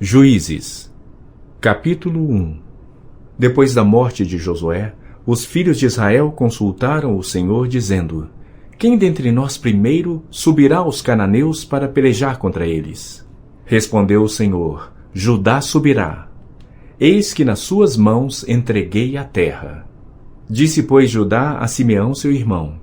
Juízes, capítulo 1. Depois da morte de Josué, os filhos de Israel consultaram o Senhor, dizendo: Quem dentre nós primeiro subirá aos cananeus para pelejar contra eles? Respondeu o Senhor: Judá subirá. Eis que nas suas mãos entreguei a terra. Disse, pois, Judá a Simeão seu irmão: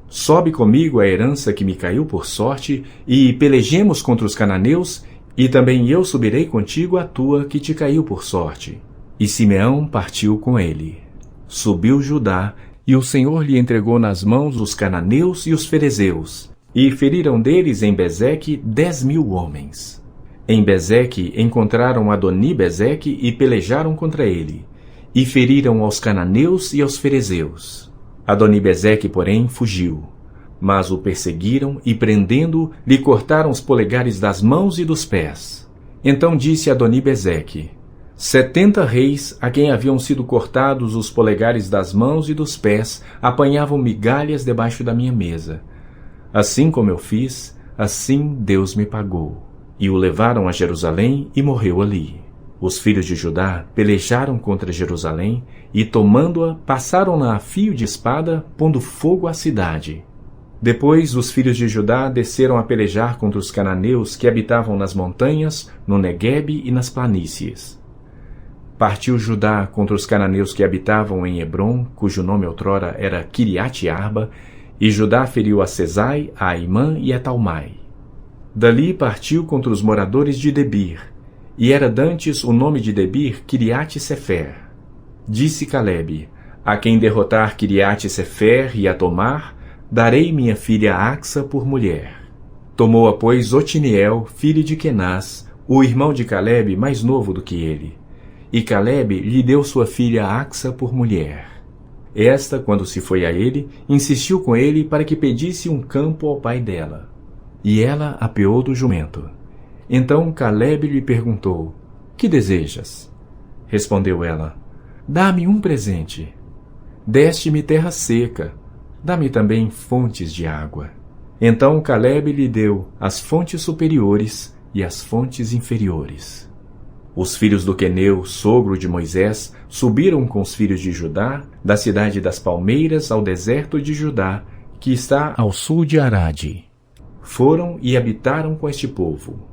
Sobe comigo a herança que me caiu por sorte, e pelejemos contra os cananeus, e também eu subirei contigo a tua que te caiu por sorte. E Simeão partiu com ele. Subiu Judá, e o Senhor lhe entregou nas mãos os cananeus e os ferezeus, e feriram deles em Bezeque 10.000 homens. Em Bezeque encontraram Adoni-Bezeque e pelejaram contra ele, e feriram aos cananeus e aos ferezeus. Adoni-Bezeque, porém, fugiu. Mas o perseguiram e, prendendo-o, lhe cortaram os polegares das mãos e dos pés. Então disse Adoni-Bezeque: 70 reis, a quem haviam sido cortados os polegares das mãos e dos pés, apanhavam migalhas debaixo da minha mesa. Assim como eu fiz, assim Deus me pagou. E o levaram a Jerusalém e morreu ali. Os filhos de Judá pelejaram contra Jerusalém e, tomando-a, passaram-na a fio de espada, pondo fogo à cidade. Depois os filhos de Judá desceram a pelejar contra os cananeus que habitavam nas montanhas, no Neguebe e nas planícies. Partiu Judá contra os cananeus que habitavam em Hebrom, cujo nome outrora era Quiriate-Arba, e Judá feriu a Sesai, a Aimã e a Talmai. Dali partiu contra os moradores de Debir, e era dantes o nome de Debir Quiriate-Sefer. Disse Calebe: A quem derrotar Quiriate-Sefer e a tomar, darei minha filha Axa por mulher. Tomou-a, pois, Otiniel, filho de Quenaz, o irmão de Calebe, mais novo do que ele. E Calebe lhe deu sua filha Axa por mulher. Esta, quando se foi a ele, insistiu com ele para que pedisse um campo ao pai dela. E ela apeou do jumento. Então Calebe lhe perguntou: Que desejas? Respondeu ela: Dá-me um presente. Deste-me terra seca, dá-me também fontes de água. Então Calebe lhe deu as fontes superiores e as fontes inferiores. Os filhos do Queneu, sogro de Moisés, subiram com os filhos de Judá, da cidade das palmeiras ao deserto de Judá, que está ao sul de Arade. Foram e habitaram com este povo.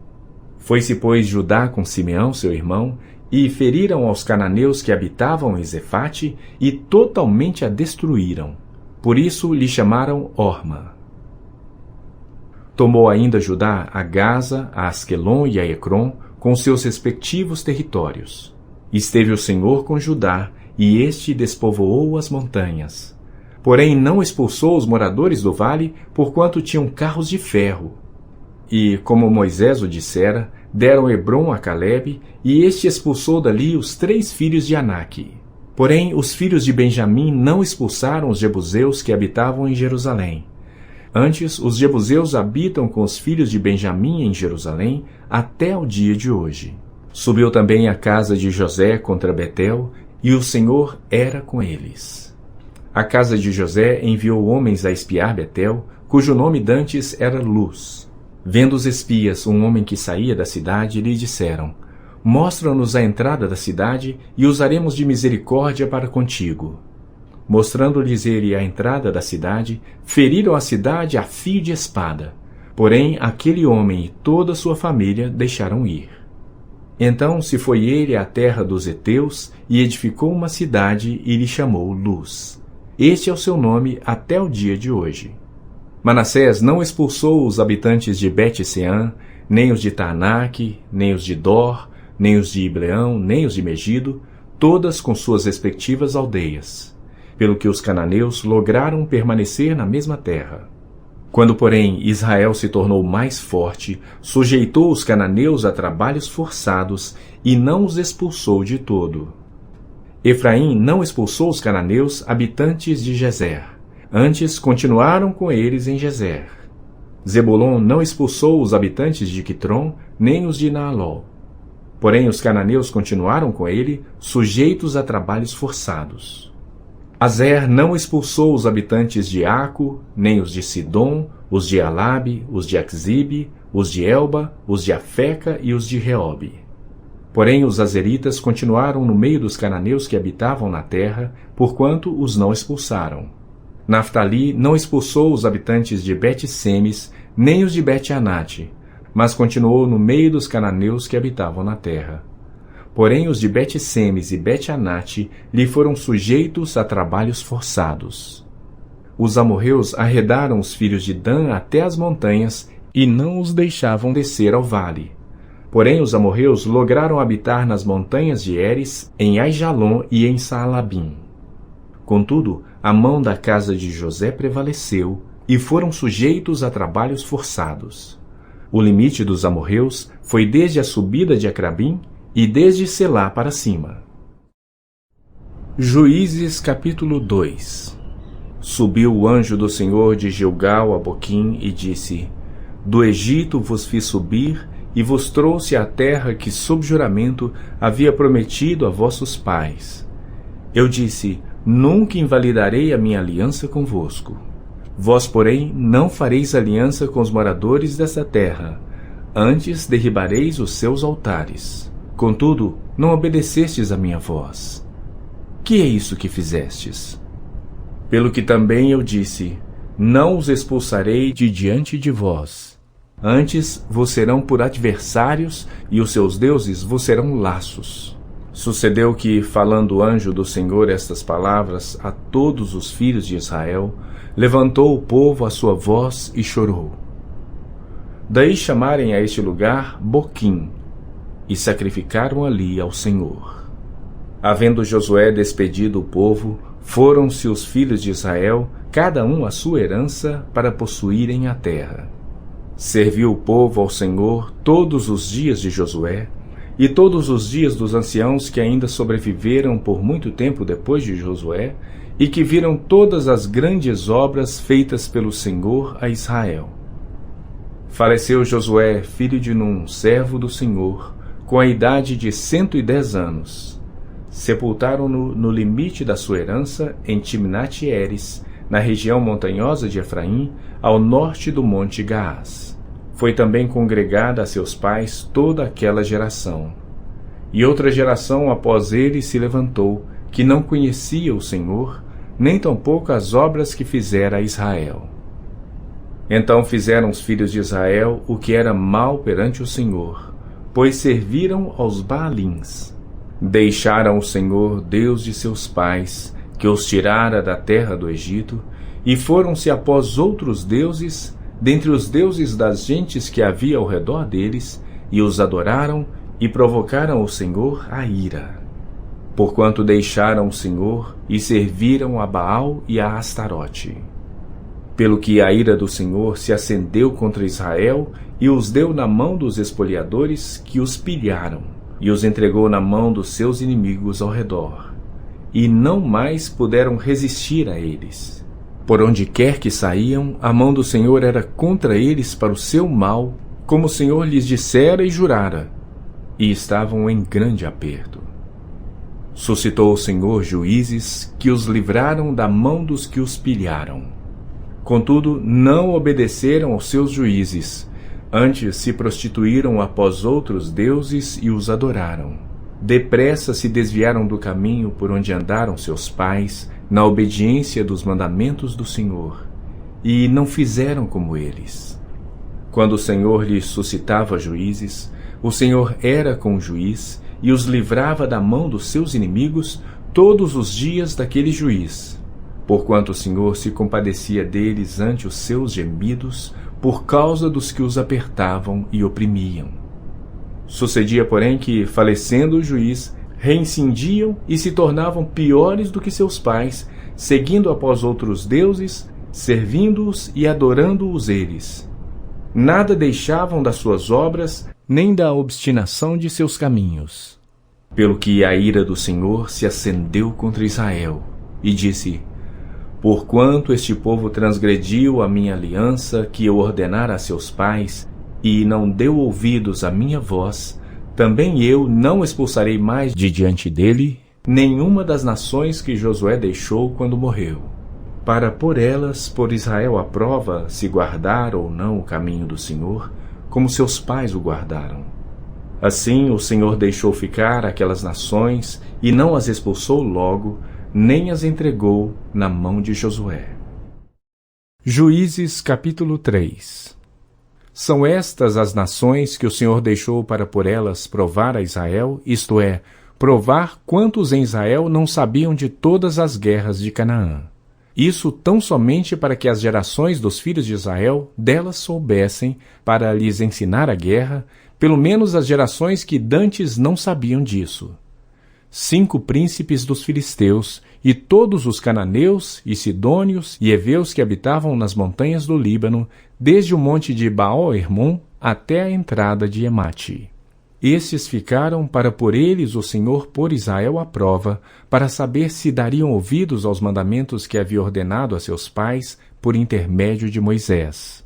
Foi-se, pois, Judá com Simeão, seu irmão, e feriram aos cananeus que habitavam em Zefate, e totalmente a destruíram. Por isso lhe chamaram Orma. Tomou ainda Judá a Gaza, a Asquelon e a Ecrom, com seus respectivos territórios. Esteve o Senhor com Judá, e este despovoou as montanhas. Porém não expulsou os moradores do vale, porquanto tinham carros de ferro. E, como Moisés o dissera, deram Hebrom a Calebe, e este expulsou dali os 3 filhos de Aнаque. Porém, os filhos de Benjamim não expulsaram os jebuseus que habitavam em Jerusalém. Antes, os jebuseus habitam com os filhos de Benjamim em Jerusalém até o dia de hoje. Subiu também a casa de José contra Betel, e o Senhor era com eles. A casa de José enviou homens a espiar Betel, cujo nome dantes era Luz. Vendo os espias um homem que saía da cidade, lhe disseram: Mostra-nos a entrada da cidade, e usaremos de misericórdia para contigo. Mostrando-lhes ele a entrada da cidade, feriram a cidade a fio de espada. Porém, aquele homem e toda a sua família deixaram ir. Então se foi ele à terra dos heteus, e edificou uma cidade, e lhe chamou Luz. Este é o seu nome até o dia de hoje. Manassés não expulsou os habitantes de Bet-Sean, nem os de Taanaque, nem os de Dor, nem os de Ibleão, nem os de Megido, todas com suas respectivas aldeias, pelo que os cananeus lograram permanecer na mesma terra. Quando, porém, Israel se tornou mais forte, sujeitou os cananeus a trabalhos forçados e não os expulsou de todo. Efraim não expulsou os cananeus, habitantes de Gezer. Antes, continuaram com eles em Gezer. Zebulon não expulsou os habitantes de Quitrom, nem os de Naalol. Porém, os cananeus continuaram com ele, sujeitos a trabalhos forçados. Azer não expulsou os habitantes de Aco, nem os de Sidom, os de Alabe, os de Axibe, os de Elba, os de Afeca e os de Reobe. Porém os azeritas continuaram no meio dos cananeus que habitavam na terra, porquanto os não expulsaram. Naftali não expulsou os habitantes de Bet-Semes, nem os de Bet-Anate, mas continuou no meio dos cananeus que habitavam na terra. Porém os de Bet-Semes e Bet-Anate lhe foram sujeitos a trabalhos forçados. Os amorreus arredaram os filhos de Dan até as montanhas e não os deixavam descer ao vale. Porém os amorreus lograram habitar nas montanhas de Eres, em Aijalon e em Saalabim. Contudo, a mão da casa de José prevaleceu, e foram sujeitos a trabalhos forçados. O limite dos amorreus foi desde a subida de Acrabim e desde Selá para cima. Juízes capítulo 2. Subiu o anjo do Senhor de Gilgal a Boquim e disse: Do Egito vos fiz subir e vos trouxe à terra que sob juramento havia prometido a vossos pais. Eu disse: Nunca invalidarei a minha aliança convosco. Vós, porém, não fareis aliança com os moradores dessa terra, antes derribareis os seus altares. Contudo, não obedecestes a minha voz. Que é isso que fizestes? Pelo que também eu disse: Não os expulsarei de diante de vós. Antes vos serão por adversários, e os seus deuses vos serão laços. Sucedeu que, falando o anjo do Senhor estas palavras a todos os filhos de Israel, levantou o povo a sua voz e chorou. Daí chamarem a este lugar Boquim, e sacrificaram ali ao Senhor. Havendo Josué despedido o povo, foram-se os filhos de Israel, cada um a sua herança, para possuírem a terra. Serviu o povo ao Senhor todos os dias de Josué, e todos os dias dos anciãos que ainda sobreviveram por muito tempo depois de Josué, e que viram todas as grandes obras feitas pelo Senhor a Israel. Faleceu Josué, filho de Num, servo do Senhor, com a idade de 110 anos. Sepultaram-no no limite da sua herança, em Timnat-Heres, na região montanhosa de Efraim, ao norte do monte Gaás. Foi também congregada a seus pais toda aquela geração. E outra geração após ele se levantou, que não conhecia o Senhor, nem tampouco as obras que fizera a Israel. Então fizeram os filhos de Israel o que era mal perante o Senhor, pois serviram aos Baalins. Deixaram o Senhor, Deus de seus pais, que os tirara da terra do Egito, e foram-se após outros deuses, dentre os deuses das gentes que havia ao redor deles, e os adoraram, e provocaram o Senhor a ira. Porquanto deixaram o Senhor, e serviram a Baal e a Astarote. Pelo que a ira do Senhor se acendeu contra Israel, e os deu na mão dos espoliadores, que os pilharam, e os entregou na mão dos seus inimigos ao redor. E não mais puderam resistir a eles. Por onde quer que saíam, a mão do Senhor era contra eles para o seu mal, como o Senhor lhes dissera e jurara, e estavam em grande aperto. Suscitou o Senhor juízes que os livraram da mão dos que os pilharam. Contudo, não obedeceram aos seus juízes, antes se prostituíram após outros deuses e os adoraram. Depressa se desviaram do caminho por onde andaram seus pais, na obediência dos mandamentos do Senhor, e não fizeram como eles. Quando o Senhor lhes suscitava juízes, o Senhor era com o juiz e os livrava da mão dos seus inimigos todos os dias daquele juiz, porquanto o Senhor se compadecia deles ante os seus gemidos, por causa dos que os apertavam e oprimiam. Sucedia, porém, que, falecendo o juiz, reincindiam e se tornavam piores do que seus pais, seguindo após outros deuses, servindo-os e adorando-os eles. Nada deixavam das suas obras, nem da obstinação de seus caminhos. Pelo que a ira do Senhor se acendeu contra Israel, e disse: Porquanto este povo transgrediu a minha aliança que eu ordenara a seus pais, e não deu ouvidos à minha voz, também eu não expulsarei mais de diante dele nenhuma das nações que Josué deixou quando morreu, para por elas pôr Israel à prova se guardar ou não o caminho do Senhor, como seus pais o guardaram. Assim o Senhor deixou ficar aquelas nações e não as expulsou logo, nem as entregou na mão de Josué. Juízes capítulo 3. São estas as nações que o Senhor deixou para por elas provar a Israel, isto é, provar quantos em Israel não sabiam de todas as guerras de Canaã. Isso tão somente para que as gerações dos filhos de Israel delas soubessem, para lhes ensinar a guerra, pelo menos as gerações que dantes não sabiam disso. 5 príncipes dos filisteus, e todos os cananeus, e sidônios, e heveus que habitavam nas montanhas do Líbano, desde o monte de Baal-Hermon até a entrada de Emate. Estes ficaram para por eles o Senhor pôr Israel à prova, para saber se dariam ouvidos aos mandamentos que havia ordenado a seus pais por intermédio de Moisés.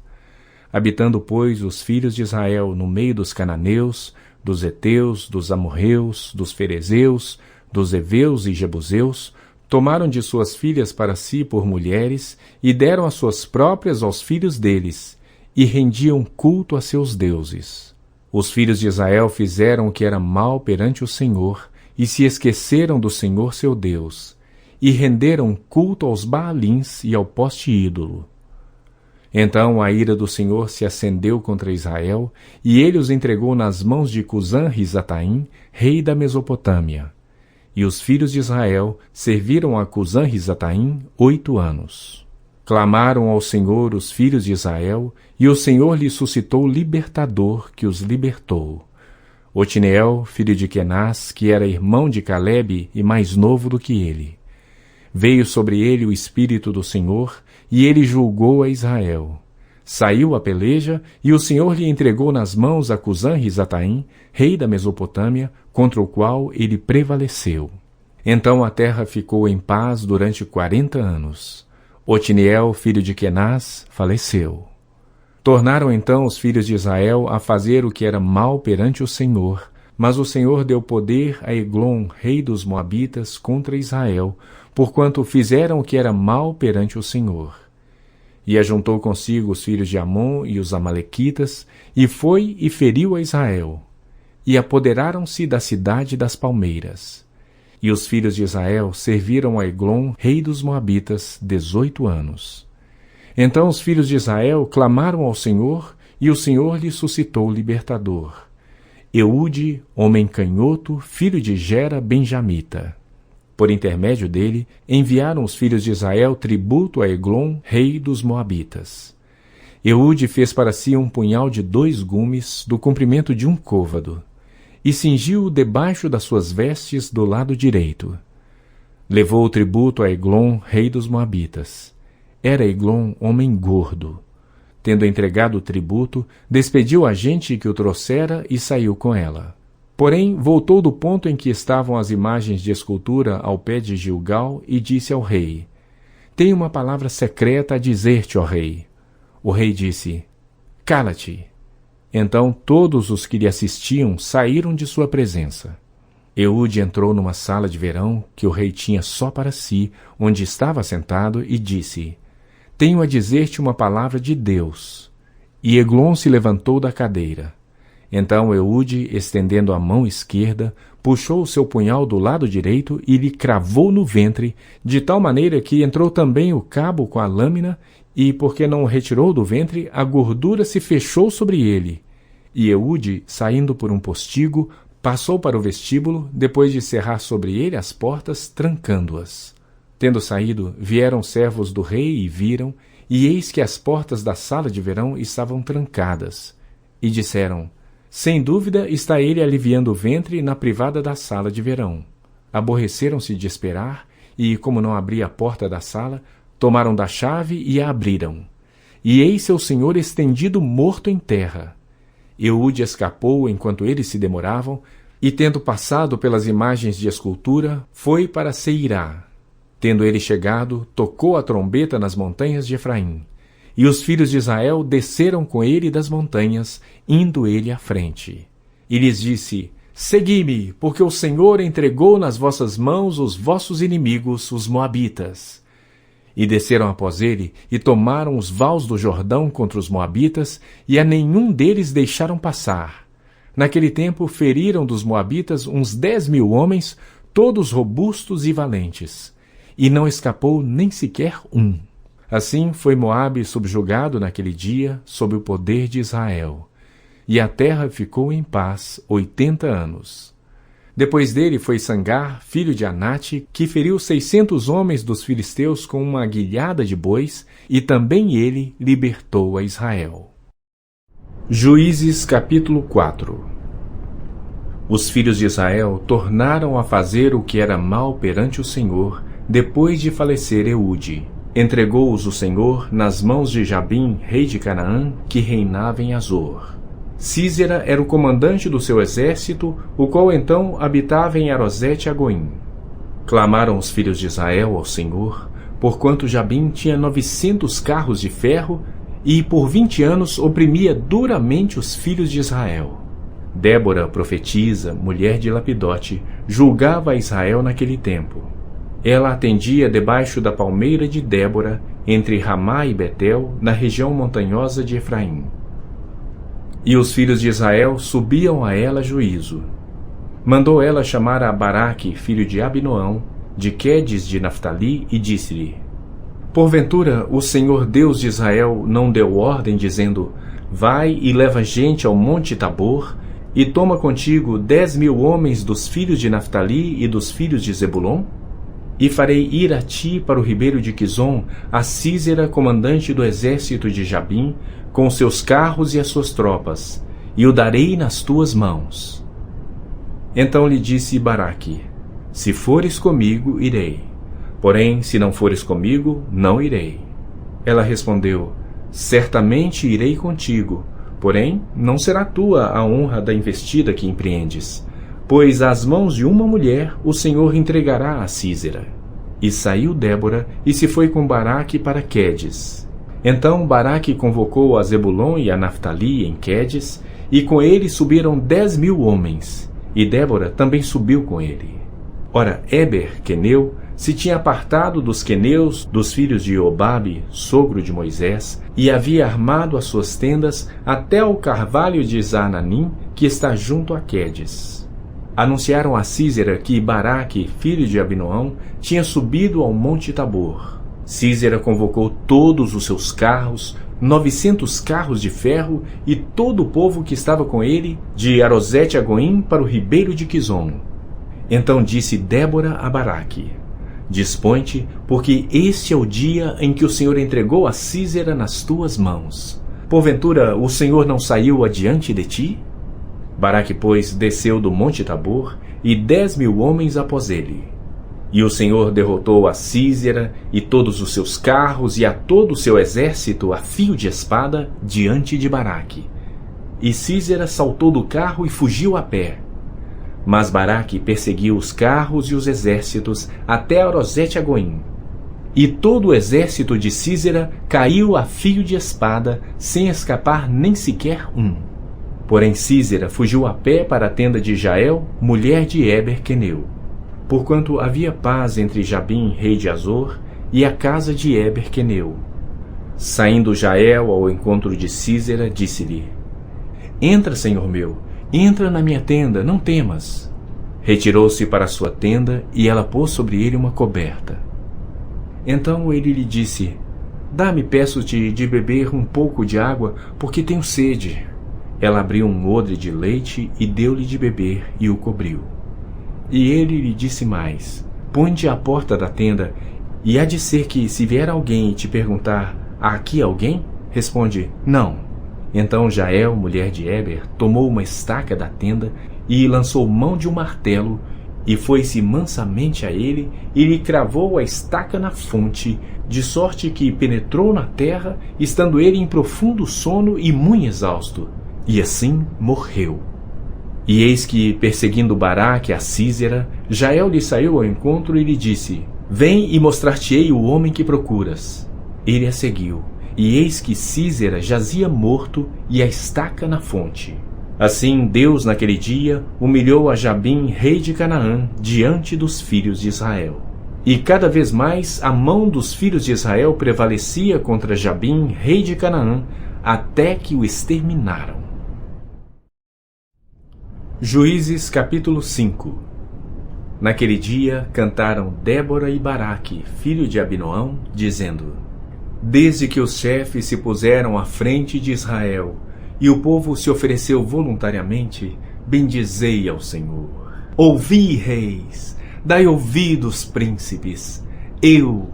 Habitando, pois, os filhos de Israel no meio dos cananeus, dos heteus, dos amorreus, dos ferezeus, dos heveus e jebuseus, tomaram de suas filhas para si por mulheres e deram as suas próprias aos filhos deles, e rendiam culto a seus deuses. Os filhos de Israel fizeram o que era mal perante o Senhor, e se esqueceram do Senhor seu Deus, e renderam culto aos Baalins e ao poste ídolo. Então a ira do Senhor se acendeu contra Israel, e ele os entregou nas mãos de Cusã-Risataim, rei da Mesopotâmia. E os filhos de Israel serviram a Cusã-Risataim 8 anos. Clamaram ao Senhor os filhos de Israel, e o Senhor lhes suscitou libertador que os libertou. Otiniel, filho de Kenaz, que era irmão de Calebe e mais novo do que ele. Veio sobre ele o Espírito do Senhor, e ele julgou a Israel. Saiu a peleja, e o Senhor lhe entregou nas mãos a Cusã-Risataim, rei da Mesopotâmia, contra o qual ele prevaleceu. Então a terra ficou em paz durante 40 anos. Otiniel, filho de Kenaz, faleceu. Tornaram então os filhos de Israel a fazer o que era mal perante o Senhor, mas o Senhor deu poder a Eglon, rei dos Moabitas, contra Israel, porquanto fizeram o que era mal perante o Senhor. E ajuntou consigo os filhos de Amon e os amalequitas, e foi e feriu a Israel. E apoderaram-se da cidade das palmeiras. E os filhos de Israel serviram a Eglon, rei dos Moabitas, 18 anos. Então os filhos de Israel clamaram ao Senhor, e o Senhor lhe suscitou libertador. Eude, homem canhoto, filho de Gera benjamita. Por intermédio dele, enviaram os filhos de Israel tributo a Eglon, rei dos Moabitas. Eude fez para si um punhal de 2 gumes, do comprimento de 1 côvado, e cingiu-o debaixo das suas vestes do lado direito. Levou o tributo a Eglon, rei dos Moabitas. Era Eglon homem gordo. Tendo entregado o tributo, despediu a gente que o trouxera e saiu com ela. Porém, voltou do ponto em que estavam as imagens de escultura ao pé de Gilgal e disse ao rei: Tenho uma palavra secreta a dizer-te, ó rei. O rei disse: Cala-te. Então todos os que lhe assistiam saíram de sua presença. Eude entrou numa sala de verão que o rei tinha só para si, onde estava sentado, e disse: Tenho a dizer-te uma palavra de Deus. E Eglon se levantou da cadeira. Então Eude, estendendo a mão esquerda, puxou o seu punhal do lado direito e lhe cravou no ventre, de tal maneira que entrou também o cabo com a lâmina, e, porque não o retirou do ventre, a gordura se fechou sobre ele. E Eude, saindo por um postigo, passou para o vestíbulo, depois de cerrar sobre ele as portas, trancando-as. Tendo saído, vieram servos do rei e viram, e eis que as portas da sala de verão estavam trancadas. E disseram: Sem dúvida está ele aliviando o ventre na privada da sala de verão. Aborreceram-se de esperar, e, como não abria a porta da sala, tomaram da chave e a abriram. E eis seu senhor estendido morto em terra. Eude escapou enquanto eles se demoravam, e tendo passado pelas imagens de escultura, foi para Seirá. Tendo ele chegado, tocou a trombeta nas montanhas de Efraim. E os filhos de Israel desceram com ele das montanhas, indo ele à frente. E lhes disse: Segui-me, porque o Senhor entregou nas vossas mãos os vossos inimigos, os moabitas. E desceram após ele, e tomaram os vales do Jordão contra os moabitas, e a nenhum deles deixaram passar. Naquele tempo feriram dos moabitas uns 10.000 homens, todos robustos e valentes, e não escapou nem sequer um. Assim foi Moabe subjugado naquele dia sob o poder de Israel, e a terra ficou em paz 80 anos. Depois dele foi Sangar, filho de Anate, que feriu 600 homens dos filisteus com uma guilhada de bois, e também ele libertou a Israel. Juízes capítulo 4. Os filhos de Israel tornaram a fazer o que era mal perante o Senhor, depois de falecer Eude. Entregou-os o Senhor nas mãos de Jabim, rei de Canaã, que reinava em Azor. Sísera era o comandante do seu exército, o qual então habitava em Arosete-Agoim. Clamaram os filhos de Israel ao Senhor, porquanto Jabim tinha 900 carros de ferro, e por 20 anos oprimia duramente os filhos de Israel. Débora, profetisa, mulher de Lapidote, julgava a Israel naquele tempo. Ela atendia debaixo da palmeira de Débora, entre Ramá e Betel, na região montanhosa de Efraim. E os filhos de Israel subiam a ela juízo. Mandou ela chamar a Baraque, filho de Abinoão, de Quedes de Naftali, e disse-lhe: Porventura o Senhor Deus de Israel não deu ordem, dizendo: Vai e leva gente ao monte Tabor, e toma contigo 10.000 homens dos filhos de Naftali e dos filhos de Zebulon? E farei ir a ti para o ribeiro de Quizon a Sísera, comandante do exército de Jabim, com seus carros e as suas tropas, e o darei nas tuas mãos. Então lhe disse Baraque: Se fores comigo, irei. Porém, se não fores comigo, não irei. Ela respondeu: Certamente irei contigo, porém não será tua a honra da investida que empreendes, pois às mãos de uma mulher o Senhor entregará a Sísera. E saiu Débora e se foi com Baraque para Quedes. Então Baraque convocou a Zebulon e a Naftali em Quedes, e com ele subiram 10.000 homens, e Débora também subiu com ele. Ora, Éber, queneu, se tinha apartado dos queneus, dos filhos de Obabe, sogro de Moisés, e havia armado as suas tendas até ao carvalho de Zananim, que está junto a Quedes. Anunciaram a Sísera que Baraque, filho de Abinoão, tinha subido ao monte Tabor. Sísera convocou todos os seus carros, 900 carros de ferro, e todo o povo que estava com ele, de Arosete-Agoim para o ribeiro de Quizon. Então disse Débora a Baraque: Dispõe-te, porque este é o dia em que o Senhor entregou a Sísera nas tuas mãos. Porventura o Senhor não saiu adiante de ti? Baraque, pois, desceu do monte Tabor, e 10.000 homens após ele. E o Senhor derrotou a Sísera e todos os seus carros e a todo o seu exército a fio de espada diante de Baraque. E Sísera saltou do carro e fugiu a pé. Mas Baraque perseguiu os carros e os exércitos até Arosete-Agoim. E todo o exército de Sísera caiu a fio de espada, sem escapar nem sequer um. Porém Sísera fugiu a pé para a tenda de Jael, mulher de Éber queneu, porquanto havia paz entre Jabim, rei de Azor, e a casa de Éber queneu. Saindo Jael ao encontro de Sísera, disse-lhe: Entra, senhor meu, entra na minha tenda, não temas. Retirou-se para a sua tenda, e ela pôs sobre ele uma coberta. Então ele lhe disse: Dá-me, peço-te, de beber um pouco de água, porque tenho sede. Ela abriu um odre de leite e deu-lhe de beber, e o cobriu. E ele lhe disse mais: Põe-te à porta da tenda, e há de ser que, se vier alguém e te perguntar: Há aqui alguém? Responde: Não. Então Jael, mulher de Éber, tomou uma estaca da tenda e lançou mão de um martelo, e foi-se mansamente a ele, e lhe cravou a estaca na fonte, de sorte que penetrou na terra, estando ele em profundo sono e muito exausto, e assim morreu. E eis que, perseguindo Baraque a Sísera, Jael lhe saiu ao encontro e lhe disse: Vem e mostrar-te-ei o homem que procuras. Ele a seguiu, e eis que Sísera jazia morto e a estaca na fonte. Assim Deus naquele dia humilhou a Jabim, rei de Canaã, diante dos filhos de Israel. E cada vez mais a mão dos filhos de Israel prevalecia contra Jabim, rei de Canaã, até que o exterminaram. Juízes capítulo 5. Naquele dia cantaram Débora e Baraque, filho de Abinoão, dizendo: Desde que os chefes se puseram à frente de Israel, e o povo se ofereceu voluntariamente, bendizei ao Senhor. Ouvi, reis, dai ouvidos, príncipes. Eu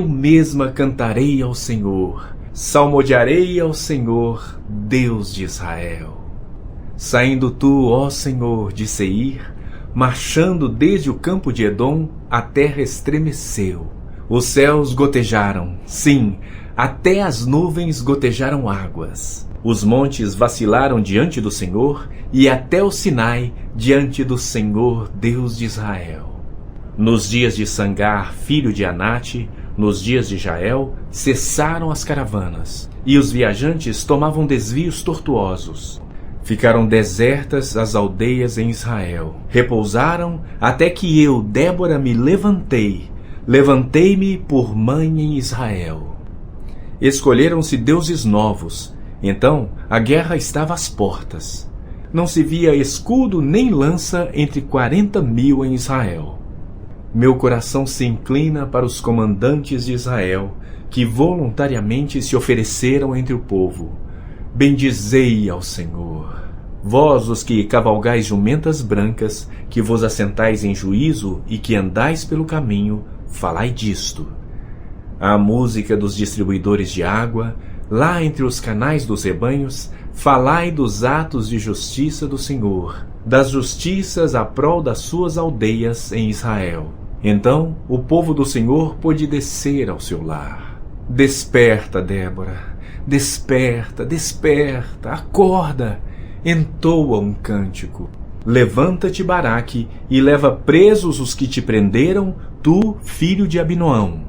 mesma cantarei ao Senhor, salmodiarei ao Senhor, Deus de Israel. Saindo tu, ó Senhor, de Seir, marchando desde o campo de Edom, a terra estremeceu. Os céus gotejaram, sim, até as nuvens gotejaram águas. Os montes vacilaram diante do Senhor, e até o Sinai diante do Senhor, Deus de Israel. Nos dias de Sangar, filho de Anate, nos dias de Jael, cessaram as caravanas, e os viajantes tomavam desvios tortuosos. Ficaram desertas as aldeias em Israel. Repousaram até que eu, Débora, me levantei-me por mãe em Israel. Escolheram-se deuses novos. Então a guerra estava às portas. Não se via escudo nem lança entre 40.000 em Israel. Meu coração se inclina para os comandantes de Israel, que voluntariamente se ofereceram entre o povo. Bendizei ao Senhor. Vós, os que cavalgais jumentas brancas, que vos assentais em juízo e que andais pelo caminho, falai disto. A música dos distribuidores de água, lá entre os canais dos rebanhos, falai dos atos de justiça do Senhor, das justiças à prol das suas aldeias em Israel. Então o povo do Senhor pôde descer ao seu lar. Desperta, Débora, desperta, desperta, acorda, entoa um cântico. Levanta-te, Baraque, e leva presos os que te prenderam, tu, filho de Abinoão.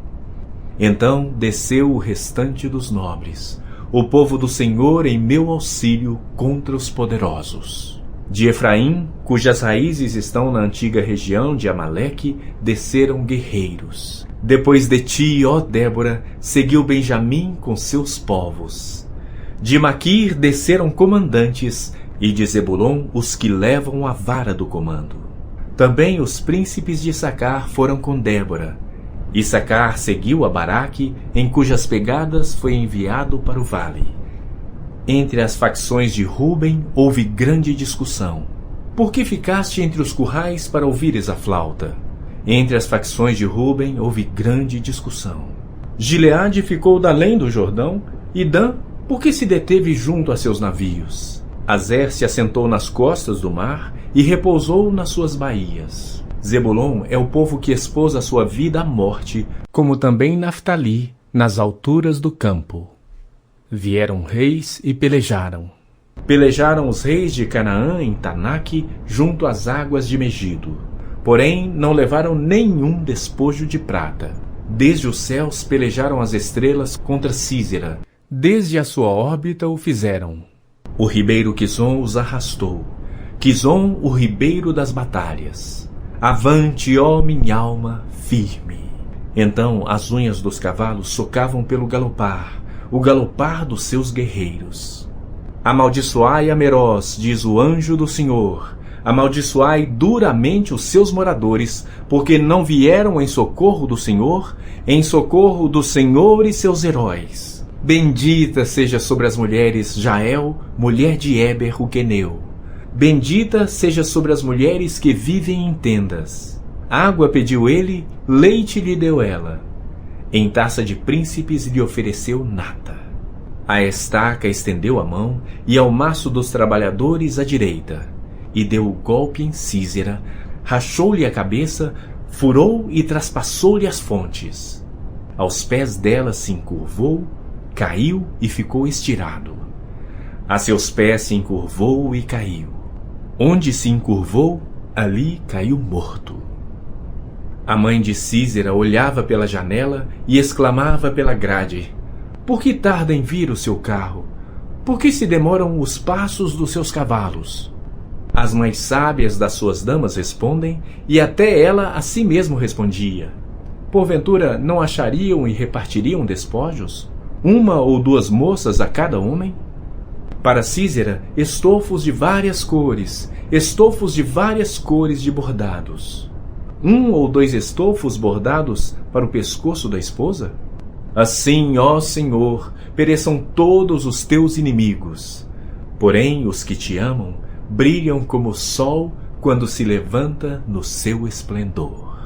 Então desceu o restante dos nobres, o povo do Senhor em meu auxílio contra os poderosos. De Efraim, cujas raízes estão na antiga região de Amaleque, desceram guerreiros. Depois de ti, ó Débora, seguiu Benjamim com seus povos. De Maquir desceram comandantes, e de Zebulon os que levam a vara do comando. Também os príncipes de Issacar foram com Débora. Issacar seguiu a Baraque, em cujas pegadas foi enviado para o vale. Entre as facções de Ruben houve grande discussão. Por que ficaste entre os currais para ouvires a flauta? Entre as facções de Ruben houve grande discussão. Gileade ficou da além do Jordão, e Dan, por que se deteve junto a seus navios? Azer se assentou nas costas do mar e repousou nas suas baías. Zebulon é o povo que expôs a sua vida à morte, como também Naftali, nas alturas do campo. Vieram reis e pelejaram. Pelejaram os reis de Canaã em Tanaque, junto às águas de Megido. Porém, não levaram nenhum despojo de prata. Desde os céus pelejaram as estrelas contra Císera. Desde a sua órbita o fizeram. O ribeiro Quizon os arrastou. Quizon, o ribeiro das batalhas. Avante, ó minha alma, firme. Então as unhas dos cavalos socavam pelo galopar, o galopar dos seus guerreiros. Amaldiçoai a Meroz, diz o anjo do Senhor. Amaldiçoai duramente os seus moradores, porque não vieram em socorro do Senhor e seus heróis. Bendita seja sobre as mulheres Jael, mulher de Éber o queneu. Bendita seja sobre as mulheres que vivem em tendas. Água pediu ele, leite lhe deu ela. Em taça de príncipes lhe ofereceu nata. A estaca estendeu a mão, e ao maço dos trabalhadores à direita. E deu o golpe em Císera, rachou-lhe a cabeça, furou e traspassou-lhe as fontes. Aos pés dela se encurvou, caiu e ficou estirado. A seus pés se encurvou e caiu. Onde se encurvou, ali caiu morto. A mãe de Císera olhava pela janela e exclamava pela grade: Por que tarda em vir o seu carro? Por que se demoram os passos dos seus cavalos? As mais sábias das suas damas respondem, e até ela a si mesmo respondia: Porventura não achariam e repartiriam despojos? 1 ou 2 moças a cada homem? Para Císera, estofos de várias cores de bordados. 1 ou 2 estofos bordados para o pescoço da esposa? Assim, ó Senhor, pereçam todos os teus inimigos. Porém, os que te amam brilham como o sol quando se levanta no seu esplendor.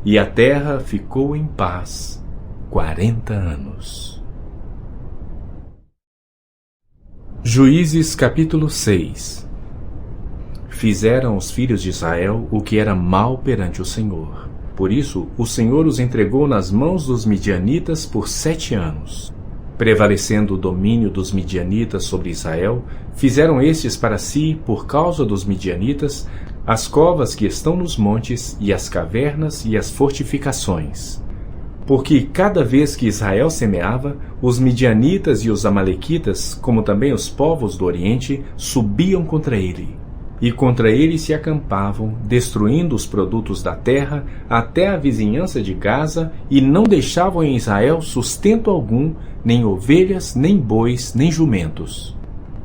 E a terra ficou em paz 40 anos. Juízes capítulo 6. Fizeram os filhos de Israel o que era mal perante o Senhor. Por isso, o Senhor os entregou nas mãos dos midianitas por 7 anos. Prevalecendo o domínio dos midianitas sobre Israel, fizeram estes para si, por causa dos midianitas, as covas que estão nos montes, e as cavernas e as fortificações. Porque cada vez que Israel semeava, os midianitas e os amalequitas, como também os povos do Oriente, subiam contra ele. E contra ele se acampavam, destruindo os produtos da terra até a vizinhança de Gaza, e não deixavam em Israel sustento algum, nem ovelhas, nem bois, nem jumentos.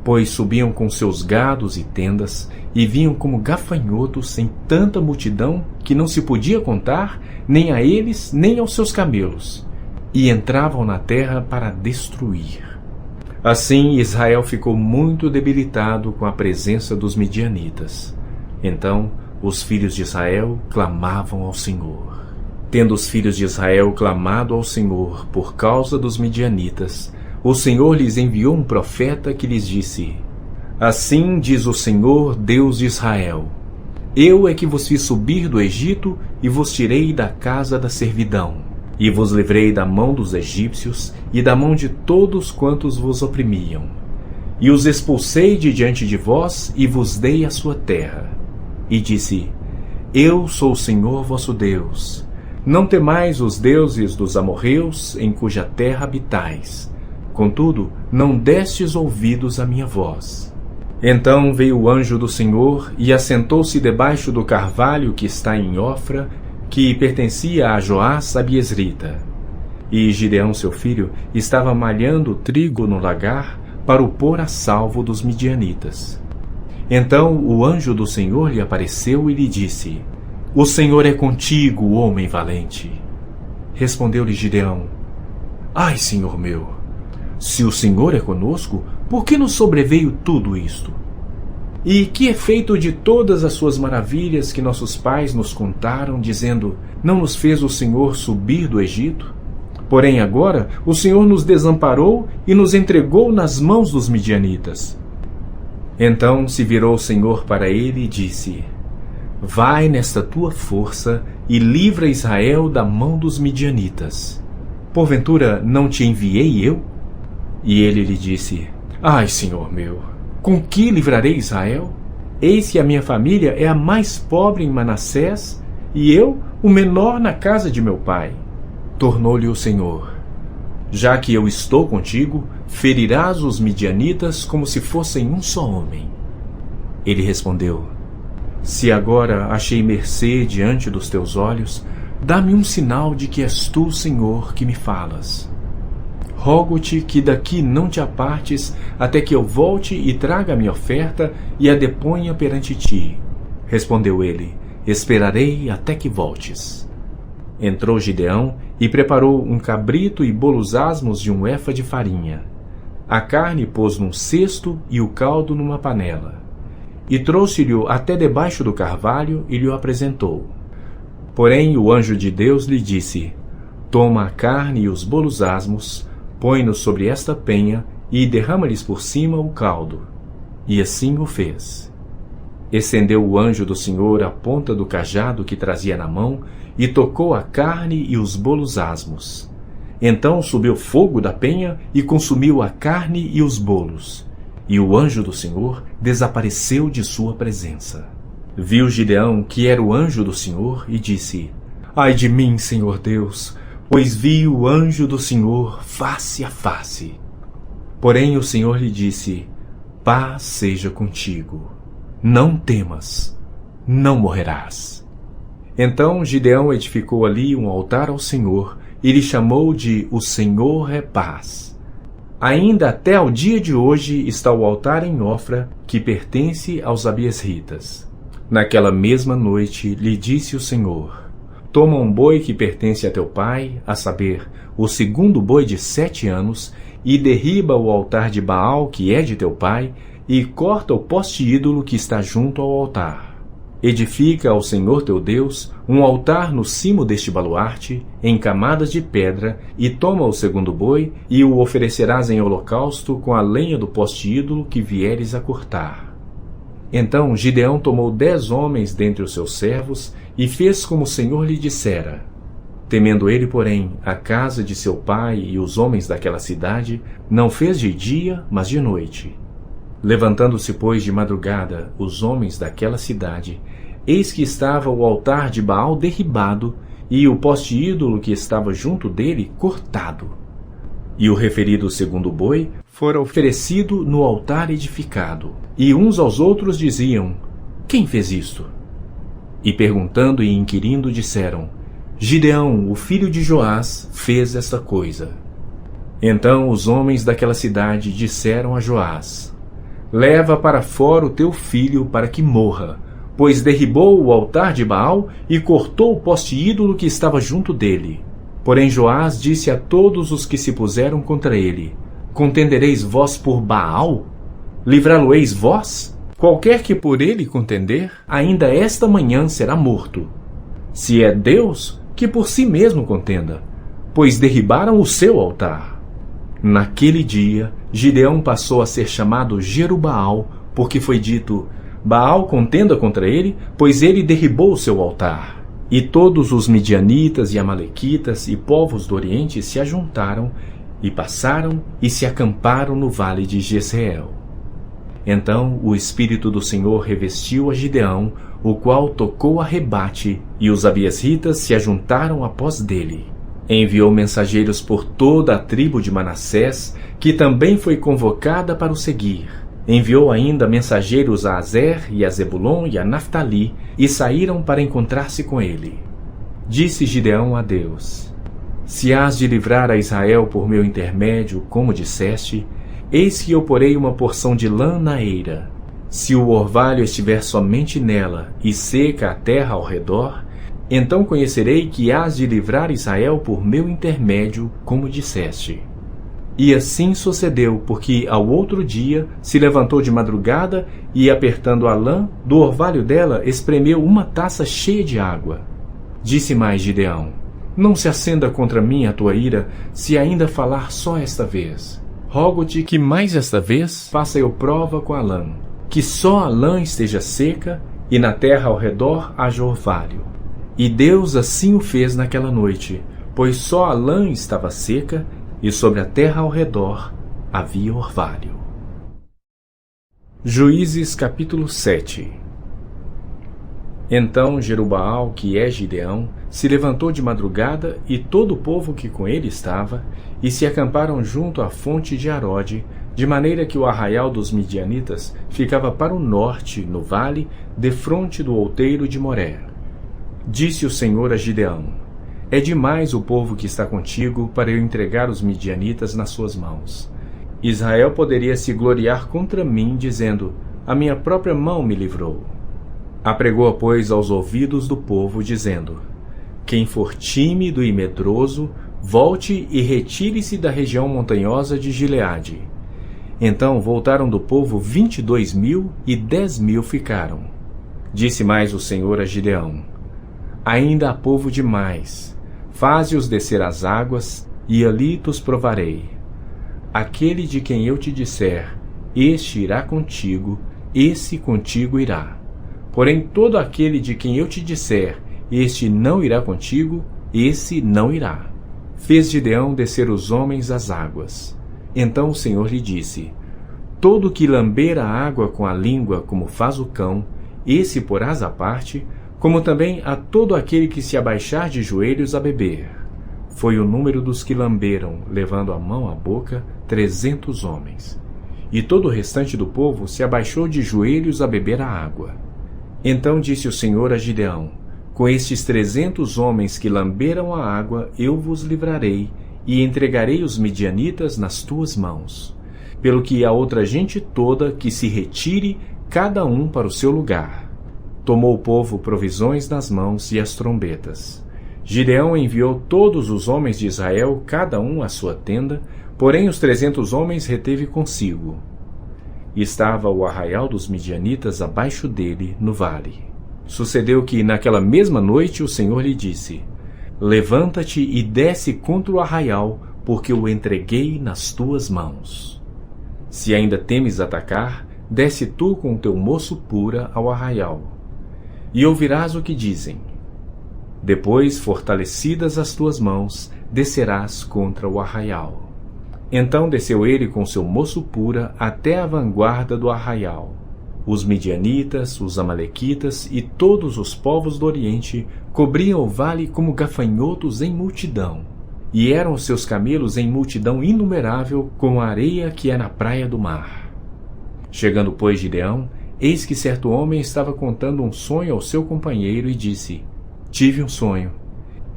Pois subiam com seus gados e tendas, e vinham como gafanhotos em tanta multidão que não se podia contar, nem a eles, nem aos seus camelos, e entravam na terra para destruir. Assim Israel ficou muito debilitado com a presença dos midianitas. Então os filhos de Israel clamavam ao Senhor. Tendo os filhos de Israel clamado ao Senhor por causa dos midianitas, o Senhor lhes enviou um profeta que lhes disse: Assim diz o Senhor, Deus de Israel: Eu é que vos fiz subir do Egito e vos tirei da casa da servidão. E vos livrei da mão dos egípcios e da mão de todos quantos vos oprimiam. E os expulsei de diante de vós e vos dei a sua terra. E disse: Eu sou o Senhor vosso Deus. Não temais os deuses dos amorreus, em cuja terra habitais. Contudo, não destes ouvidos à minha voz. Então veio o anjo do Senhor e assentou-se debaixo do carvalho que está em Ofra, que pertencia a Joás Abiesrita. E Gideão, seu filho, estava malhando trigo no lagar para o pôr a salvo dos midianitas. Então o anjo do Senhor lhe apareceu e lhe disse: O Senhor é contigo, homem valente. Respondeu-lhe Gideão: Ai, Senhor meu, se o Senhor é conosco, por que nos sobreveio tudo isto? E que é feito de todas as suas maravilhas que nossos pais nos contaram, dizendo: Não nos fez o Senhor subir do Egito? Porém agora o Senhor nos desamparou e nos entregou nas mãos dos midianitas. Então se virou o Senhor para ele e disse: Vai nesta tua força e livra Israel da mão dos midianitas. Porventura não te enviei eu? E ele lhe disse: Ai, Senhor meu, com que livrarei Israel? Eis que a minha família é a mais pobre em Manassés, e eu, o menor na casa de meu pai. Tornou-lhe o Senhor: Já que eu estou contigo, ferirás os midianitas como se fossem um só homem. Ele respondeu: Se agora achei mercê diante dos teus olhos, dá-me um sinal de que és tu, Senhor, que me falas. Rogo-te que daqui não te apartes, até que eu volte e traga a minha oferta e a deponha perante ti. Respondeu ele: Esperarei até que voltes. Entrou Gideão e preparou um cabrito e bolos asmos de 1 efa de farinha. A carne pôs num cesto e o caldo numa panela. E trouxe-lhe até debaixo do carvalho e lhe o apresentou. Porém o anjo de Deus lhe disse: Toma a carne e os bolos asmos, põe-nos sobre esta penha e derrama-lhes por cima o caldo. E assim o fez. Estendeu o anjo do Senhor a ponta do cajado que trazia na mão e tocou a carne e os bolos asmos. Então subiu fogo da penha e consumiu a carne e os bolos. E o anjo do Senhor desapareceu de sua presença. Viu Gideão que era o anjo do Senhor e disse: Ai de mim, Senhor Deus, pois vi o anjo do Senhor face a face. Porém o Senhor lhe disse: Paz seja contigo. Não temas, não morrerás. Então Gideão edificou ali um altar ao Senhor e lhe chamou de O Senhor é Paz. Ainda até ao dia de hoje está o altar em Ofra, que pertence aos abiesritas. Naquela mesma noite lhe disse o Senhor: toma um boi que pertence a teu pai, a saber, o segundo boi de 7 anos, e derriba o altar de Baal que é de teu pai, e corta o poste ídolo que está junto ao altar. Edifica ao Senhor teu Deus um altar no cimo deste baluarte, em camadas de pedra, e toma o segundo boi, e o oferecerás em holocausto com a lenha do poste ídolo que vieres a cortar. Então Gideão tomou 10 homens dentre os seus servos, e fez como o Senhor lhe dissera. Temendo ele, porém, a casa de seu pai e os homens daquela cidade, não fez de dia, mas de noite. Levantando-se, pois, de madrugada, os homens daquela cidade, eis que estava o altar de Baal derribado, e o poste ídolo que estava junto dele cortado. E o referido segundo boi fora oferecido no altar edificado. E uns aos outros diziam: quem fez isto? E perguntando e inquirindo disseram: Gideão, o filho de Joás, fez esta coisa. Então os homens daquela cidade disseram a Joás: leva para fora o teu filho para que morra, pois derribou o altar de Baal e cortou o poste ídolo que estava junto dele. Porém Joás disse a todos os que se puseram contra ele: contendereis vós por Baal? Livrá-lo-eis vós? Qualquer que por ele contender, ainda esta manhã será morto. Se é Deus, que por si mesmo contenda, pois derribaram o seu altar. Naquele dia, Gideão passou a ser chamado Jerubaal, porque foi dito: Baal contenda contra ele, pois ele derribou o seu altar. E todos os midianitas e amalequitas e povos do Oriente se ajuntaram, e passaram e se acamparam no vale de Jezreel. Então o Espírito do Senhor revestiu a Gideão, o qual tocou a rebate, e os abiesritas se ajuntaram após dele. Enviou mensageiros por toda a tribo de Manassés, que também foi convocada para o seguir. Enviou ainda mensageiros a Azer e a Zebulon e a Naftali, e saíram para encontrar-se com ele. Disse Gideão a Deus: se hás de livrar a Israel por meu intermédio, como disseste, eis que eu porei uma porção de lã na eira. Se o orvalho estiver somente nela, e seca a terra ao redor, então conhecerei que hás de livrar Israel por meu intermédio, como disseste. E assim sucedeu, porque ao outro dia se levantou de madrugada e, apertando a lã, do orvalho dela espremeu uma taça cheia de água. Disse mais Gideão: não se acenda contra mim a tua ira, se ainda falar só esta vez. Rogo-te que mais esta vez faça eu prova com a lã, que só a lã esteja seca e na terra ao redor haja orvalho. E Deus assim o fez naquela noite, pois só a lã estava seca e sobre a terra ao redor havia orvalho. Juízes capítulo 7. Então Jerubaal, que é Gideão, se levantou de madrugada, e todo o povo que com ele estava, e se acamparam junto à fonte de Arode, de maneira que o arraial dos midianitas ficava para o norte, no vale, defronte do outeiro de Moré. Disse o Senhor a Gideão: é demais o povo que está contigo para eu entregar os midianitas nas suas mãos. Israel poderia se gloriar contra mim, dizendo: a minha própria mão me livrou. Apregou, pois, aos ouvidos do povo, dizendo: quem for tímido e medroso, volte e retire-se da região montanhosa de Gileade. Então voltaram do povo 22.000, e 10.000 ficaram. Disse mais o Senhor a Gideão: ainda há povo demais. Faze-os descer às águas, e ali tos provarei. Aquele de quem eu te disser: este irá contigo, esse contigo irá. Porém todo aquele de quem eu te disser: este não irá contigo, esse não irá. Fez Gideão descer os homens às águas. Então o Senhor lhe disse: todo que lamber a água com a língua, como faz o cão, esse porás à parte, como também a todo aquele que se abaixar de joelhos a beber. Foi o número dos que lamberam, levando a mão à boca, 300 homens. E todo o restante do povo se abaixou de joelhos a beber a água. Então disse o Senhor a Gideão: com estes 300 homens que lamberam a água, eu vos livrarei, e entregarei os midianitas nas tuas mãos. Pelo que a outra gente toda que se retire, cada um para o seu lugar. Tomou o povo provisões nas mãos e as trombetas. Gideão enviou todos os homens de Israel, cada um à sua tenda, porém os 300 homens reteve consigo. E estava o arraial dos midianitas abaixo dele, no vale. Sucedeu que, naquela mesma noite, o Senhor lhe disse: Levanta-te e desce contra o arraial, porque o entreguei nas tuas mãos. Se ainda temes atacar, desce tu com o teu moço pura ao arraial. E ouvirás o que dizem. Depois, fortalecidas as tuas mãos, descerás contra o arraial. Então desceu ele com seu moço pura até a vanguarda do arraial. Os midianitas, os amalequitas e todos os povos do Oriente cobriam o vale como gafanhotos em multidão, e eram os seus camelos em multidão inumerável como a areia que é na praia do mar. Chegando, pois, Gideão, eis que certo homem estava contando um sonho ao seu companheiro e disse: Tive um sonho.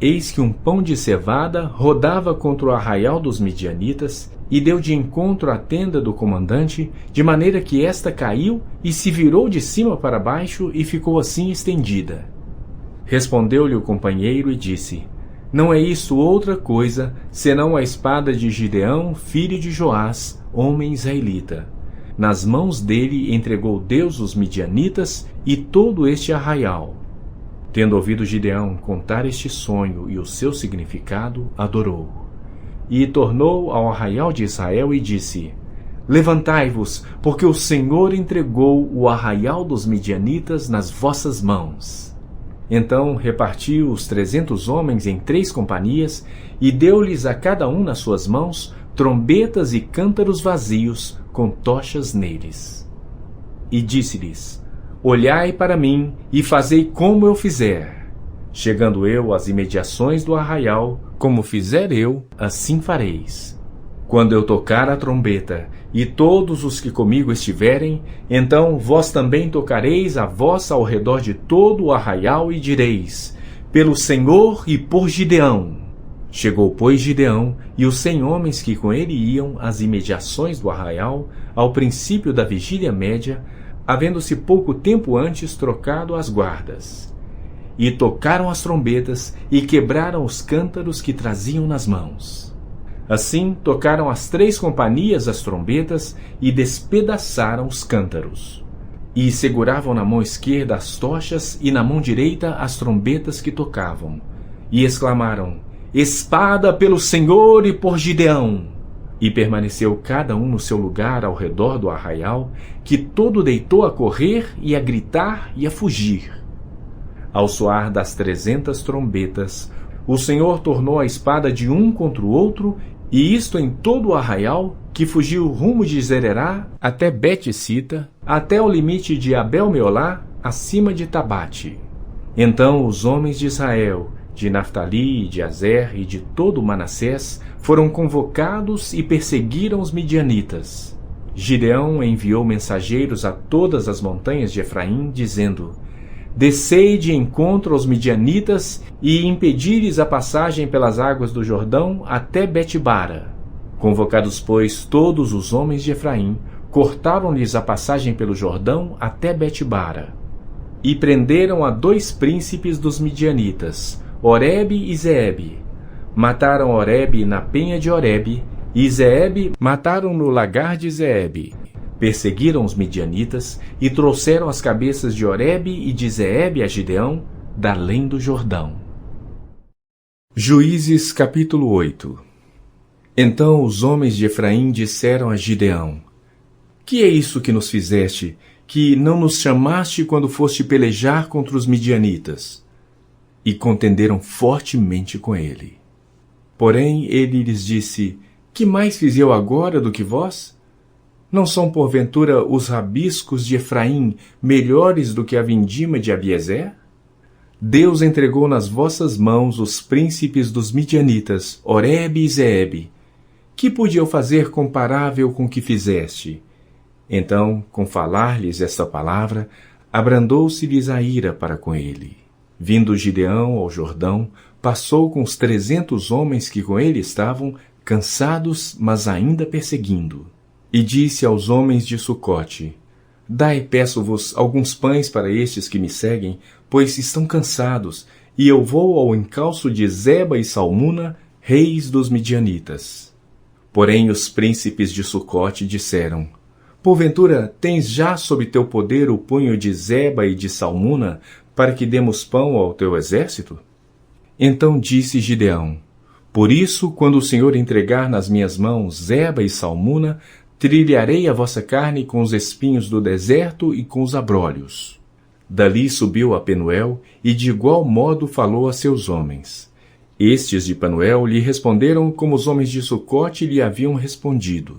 Eis que um pão de cevada rodava contra o arraial dos midianitas e deu de encontro à tenda do comandante, de maneira que esta caiu e se virou de cima para baixo e ficou assim estendida. Respondeu-lhe o companheiro e disse: Não é isto outra coisa, senão a espada de Gideão, filho de Joás, homem israelita. Nas mãos dele entregou Deus os midianitas e todo este arraial. Tendo ouvido Gideão contar este sonho e o seu significado, adorou. E tornou ao arraial de Israel e disse: Levantai-vos, porque o Senhor entregou o arraial dos midianitas nas vossas mãos. Então repartiu os 300 homens em 3 companhias e deu-lhes a cada um nas suas mãos trombetas e cântaros vazios com tochas neles. E disse-lhes: Olhai para mim e fazei como eu fizer. Chegando eu às imediações do arraial, como fizer eu, assim fareis. Quando eu tocar a trombeta, e todos os que comigo estiverem, então vós também tocareis a voz ao redor de todo o arraial e direis: Pelo Senhor e por Gideão. Chegou, pois, Gideão e os 100 homens que com ele iam às imediações do arraial, ao princípio da vigília média, havendo-se pouco tempo antes trocado as guardas. E tocaram as trombetas e quebraram os cântaros que traziam nas mãos. Assim tocaram as 3 companhias as trombetas e despedaçaram os cântaros. E seguravam na mão esquerda as tochas e na mão direita as trombetas que tocavam. E exclamaram: Espada pelo Senhor e por Gideão! E permaneceu cada um no seu lugar ao redor do arraial, que todo deitou a correr e a gritar e a fugir. Ao soar das 300 trombetas, o Senhor tornou a espada de um contra o outro, e isto em todo o arraial, que fugiu rumo de Zererá até Bet-Sita, até o limite de Abel-Meolá, acima de Tabate. Então os homens de Israel, de Naftali e de Azer e de todo Manassés, foram convocados e perseguiram os midianitas. Gideão enviou mensageiros a todas as montanhas de Efraim, dizendo: Descei de encontro aos midianitas e impedires a passagem pelas águas do Jordão até Betbara. Convocados, pois, todos os homens de Efraim, cortaram-lhes a passagem pelo Jordão até Betbara. E prenderam a 2 príncipes dos midianitas, Oreb e Zeeb. Mataram Oreb na penha de Oreb, e Zeeb mataram no lagar de Zeeb. Perseguiram os midianitas e trouxeram as cabeças de Oreb e de Zeeb a Gideão, da além do Jordão. Juízes capítulo 8. Então os homens de Efraim disseram a Gideão: Que é isso que nos fizeste, que não nos chamaste quando foste pelejar contra os midianitas? E contenderam fortemente com ele. Porém ele lhes disse: Que mais fiz eu agora do que vós? Não são porventura os rabiscos de Efraim melhores do que a vindima de Abiezer? Deus entregou nas vossas mãos os príncipes dos midianitas, Oreb e Zeeb. Que pude eu fazer comparável com o que fizeste? Então, com falar-lhes esta palavra, abrandou-se-lhes a ira para com ele. Vindo Gideão ao Jordão, passou com os 300 homens que com ele estavam, cansados, mas ainda perseguindo. E disse aos homens de Sucote: Dai, peço-vos, alguns pães para estes que me seguem, pois estão cansados, e eu vou ao encalço de Zeba e Salmuna, reis dos midianitas. Porém os príncipes de Sucote disseram: Porventura tens já sob teu poder o punho de Zeba e de Salmuna, para que demos pão ao teu exército? Então disse Gideão: Por isso, quando o Senhor entregar nas minhas mãos Zeba e Salmuna, trilharei a vossa carne com os espinhos do deserto e com os abrolhos. Dali subiu a Penuel, e de igual modo falou a seus homens. Estes de Penuel lhe responderam como os homens de Sucote lhe haviam respondido.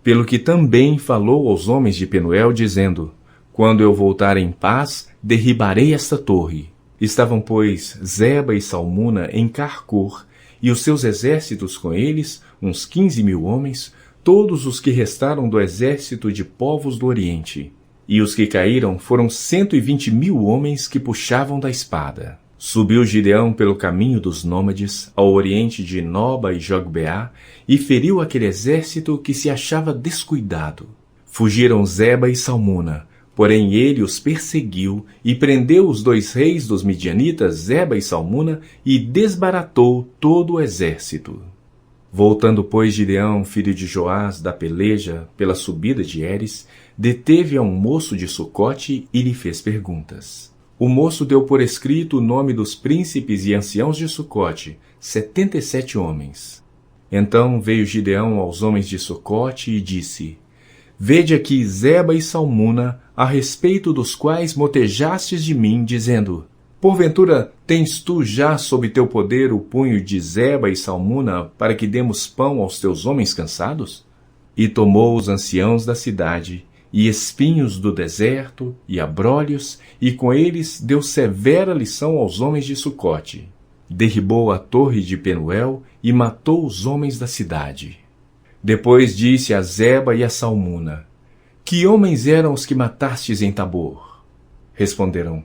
Pelo que também falou aos homens de Penuel, dizendo: Quando eu voltar em paz, derribarei esta torre. Estavam, pois, Zeba e Salmuna em Carcor, e os seus exércitos com eles, uns 15.000 homens, todos os que restaram do exército de povos do Oriente. E os que caíram foram 120.000 homens que puxavam da espada. Subiu Gideão pelo caminho dos nômades, ao oriente de Noba e Jogbeá, e feriu aquele exército que se achava descuidado. Fugiram Zeba e Salmuna, porém ele os perseguiu e prendeu os 2 reis dos midianitas, Zeba e Salmuna, e desbaratou todo o exército. Voltando, pois, Gideão, filho de Joás, da peleja, pela subida de Heres, deteve a um moço de Sucote e lhe fez perguntas. O moço deu por escrito o nome dos príncipes e anciãos de Sucote, 77 homens. Então veio Gideão aos homens de Sucote e disse: Vede aqui Zeba e Salmuna, a respeito dos quais motejastes de mim, dizendo: Porventura tens tu já sob teu poder o punho de Zeba e Salmuna, para que demos pão aos teus homens cansados? E tomou os anciãos da cidade, e espinhos do deserto, e abrolhos, e com eles deu severa lição aos homens de Sucote. Derribou a torre de Penuel, e matou os homens da cidade. Depois disse a Zeba e a Salmuna: Que homens eram os que matastes em Tabor? Responderam: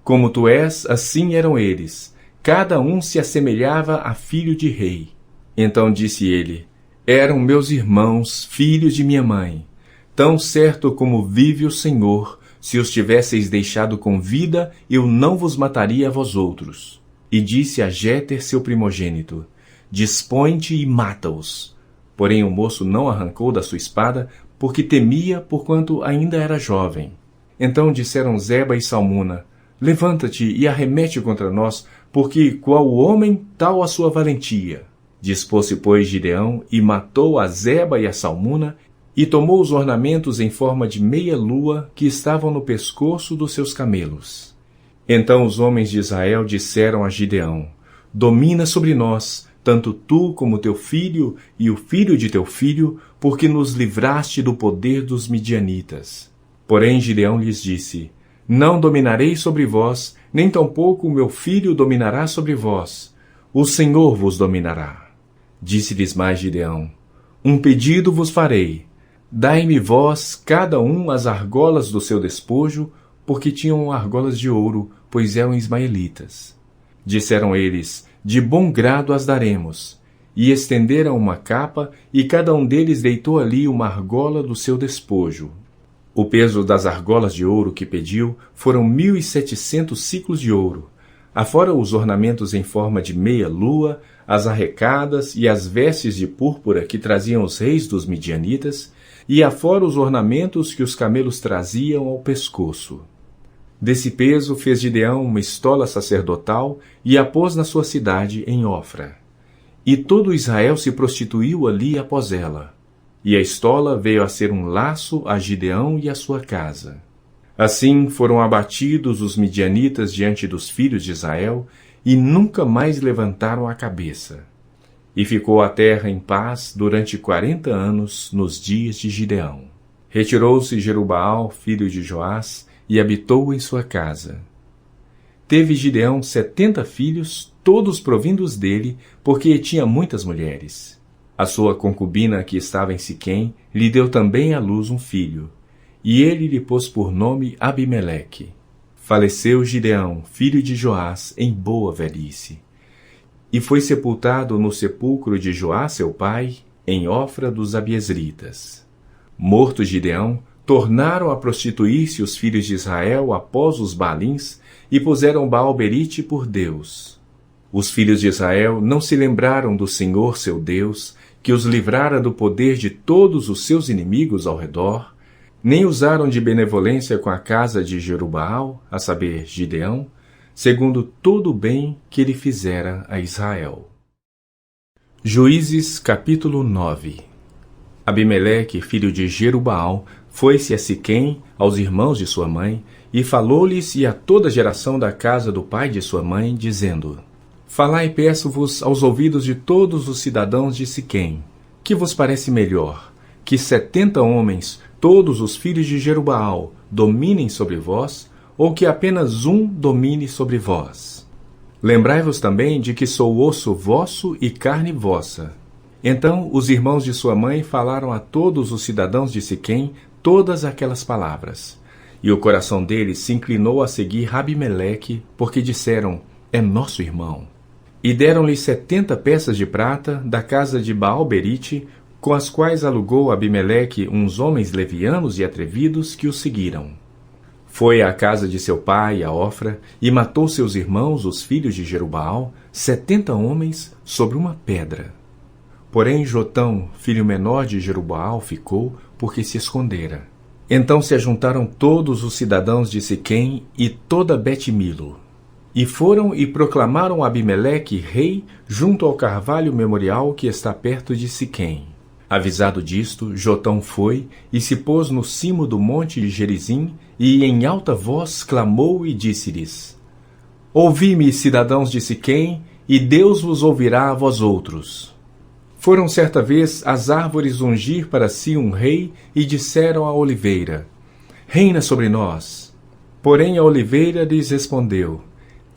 Como tu és, assim eram eles. Cada um se assemelhava a filho de rei. Então disse ele: Eram meus irmãos, filhos de minha mãe. Tão certo como vive o Senhor, se os tivesseis deixado com vida, eu não vos mataria a vós outros. E disse a Jéter, seu primogênito: Dispõe-te e mata-os. Porém o moço não arrancou da sua espada, porque temia, porquanto ainda era jovem. Então disseram Zeba e Salmuna: Levanta-te e arremete contra nós, porque qual homem, tal a sua valentia. Dispôs-se, pois, Gideão, e matou a Zeba e a Salmuna, e tomou os ornamentos em forma de meia-lua que estavam no pescoço dos seus camelos. Então os homens de Israel disseram a Gideão: Domina sobre nós, tanto tu como teu filho e o filho de teu filho, porque nos livraste do poder dos midianitas. Porém Gideão lhes disse: Não dominarei sobre vós, nem tampouco o meu filho dominará sobre vós. O Senhor vos dominará. Disse-lhes mais Gideão: Um pedido vos farei. Dai-me vós, cada um, as argolas do seu despojo, porque tinham argolas de ouro, pois eram ismaelitas. Disseram eles: De bom grado as daremos. E estenderam uma capa, e cada um deles deitou ali uma argola do seu despojo. O peso das argolas de ouro que pediu foram 1.700 siclos de ouro, afora os ornamentos em forma de meia-lua, as arrecadas e as vestes de púrpura que traziam os reis dos midianitas, e afora os ornamentos que os camelos traziam ao pescoço. Desse peso fez Gideão uma estola sacerdotal e a pôs na sua cidade, em Ofra. E todo Israel se prostituiu ali após ela. E a estola veio a ser um laço a Gideão e a sua casa. Assim foram abatidos os midianitas diante dos filhos de Israel, e nunca mais levantaram a cabeça. E ficou a terra em paz durante 40 anos nos dias de Gideão. Retirou-se Jerubaal, filho de Joás, e habitou em sua casa. Teve Gideão 70 filhos, todos provindos dele, porque tinha muitas mulheres. A sua concubina, que estava em Siquém, lhe deu também à luz um filho, e ele lhe pôs por nome Abimeleque. faleceu Gideão, filho de Joás, em boa velhice. E foi sepultado no sepulcro de Joás, seu pai, em Ofra dos Abiezritas. Morto Gideão, tornaram a prostituir-se os filhos de Israel após os Baalins e puseram Baal-berite por Deus. Os filhos de Israel não se lembraram do Senhor seu Deus, que os livrara do poder de todos os seus inimigos ao redor, nem usaram de benevolência com a casa de Jerubaal, a saber, Gideão, segundo todo o bem que ele fizera a Israel. Juízes capítulo 9. Abimeleque, filho de Jerubaal, foi-se a Siquém, aos irmãos de sua mãe, e falou-lhes e a toda a geração da casa do pai de sua mãe, dizendo: Falai, peço-vos, aos ouvidos de todos os cidadãos de Siquém, que vos parece melhor, que 70 homens, todos os filhos de Jerubaal, dominem sobre vós, ou que apenas um domine sobre vós? Lembrai-vos também de que sou osso vosso e carne vossa. Então os irmãos de sua mãe falaram a todos os cidadãos de Siquém todas aquelas palavras. E o coração deles se inclinou a seguir Abimeleque, porque disseram: É nosso irmão. E deram-lhe 70 peças de prata da casa de Baal-berite, com as quais alugou Abimeleque uns homens levianos e atrevidos que o seguiram. Foi à casa de seu pai, a Ofra, e matou seus irmãos, os filhos de Jerubaal, 70 homens, sobre uma pedra. Porém Jotão, filho menor de Jerubaal, ficou, porque se escondera. Então se ajuntaram todos os cidadãos de Siquém e toda Bet-Milo. E foram e proclamaram Abimeleque rei junto ao carvalho memorial que está perto de Siquém. Avisado disto, Jotão foi e se pôs no cimo do monte de Gerizim, e em alta voz clamou e disse-lhes: Ouvi-me, cidadãos de Siquém, e Deus vos ouvirá a vós outros. Foram certa vez as árvores ungir para si um rei, e disseram à oliveira: Reina sobre nós. Porém a oliveira lhes respondeu: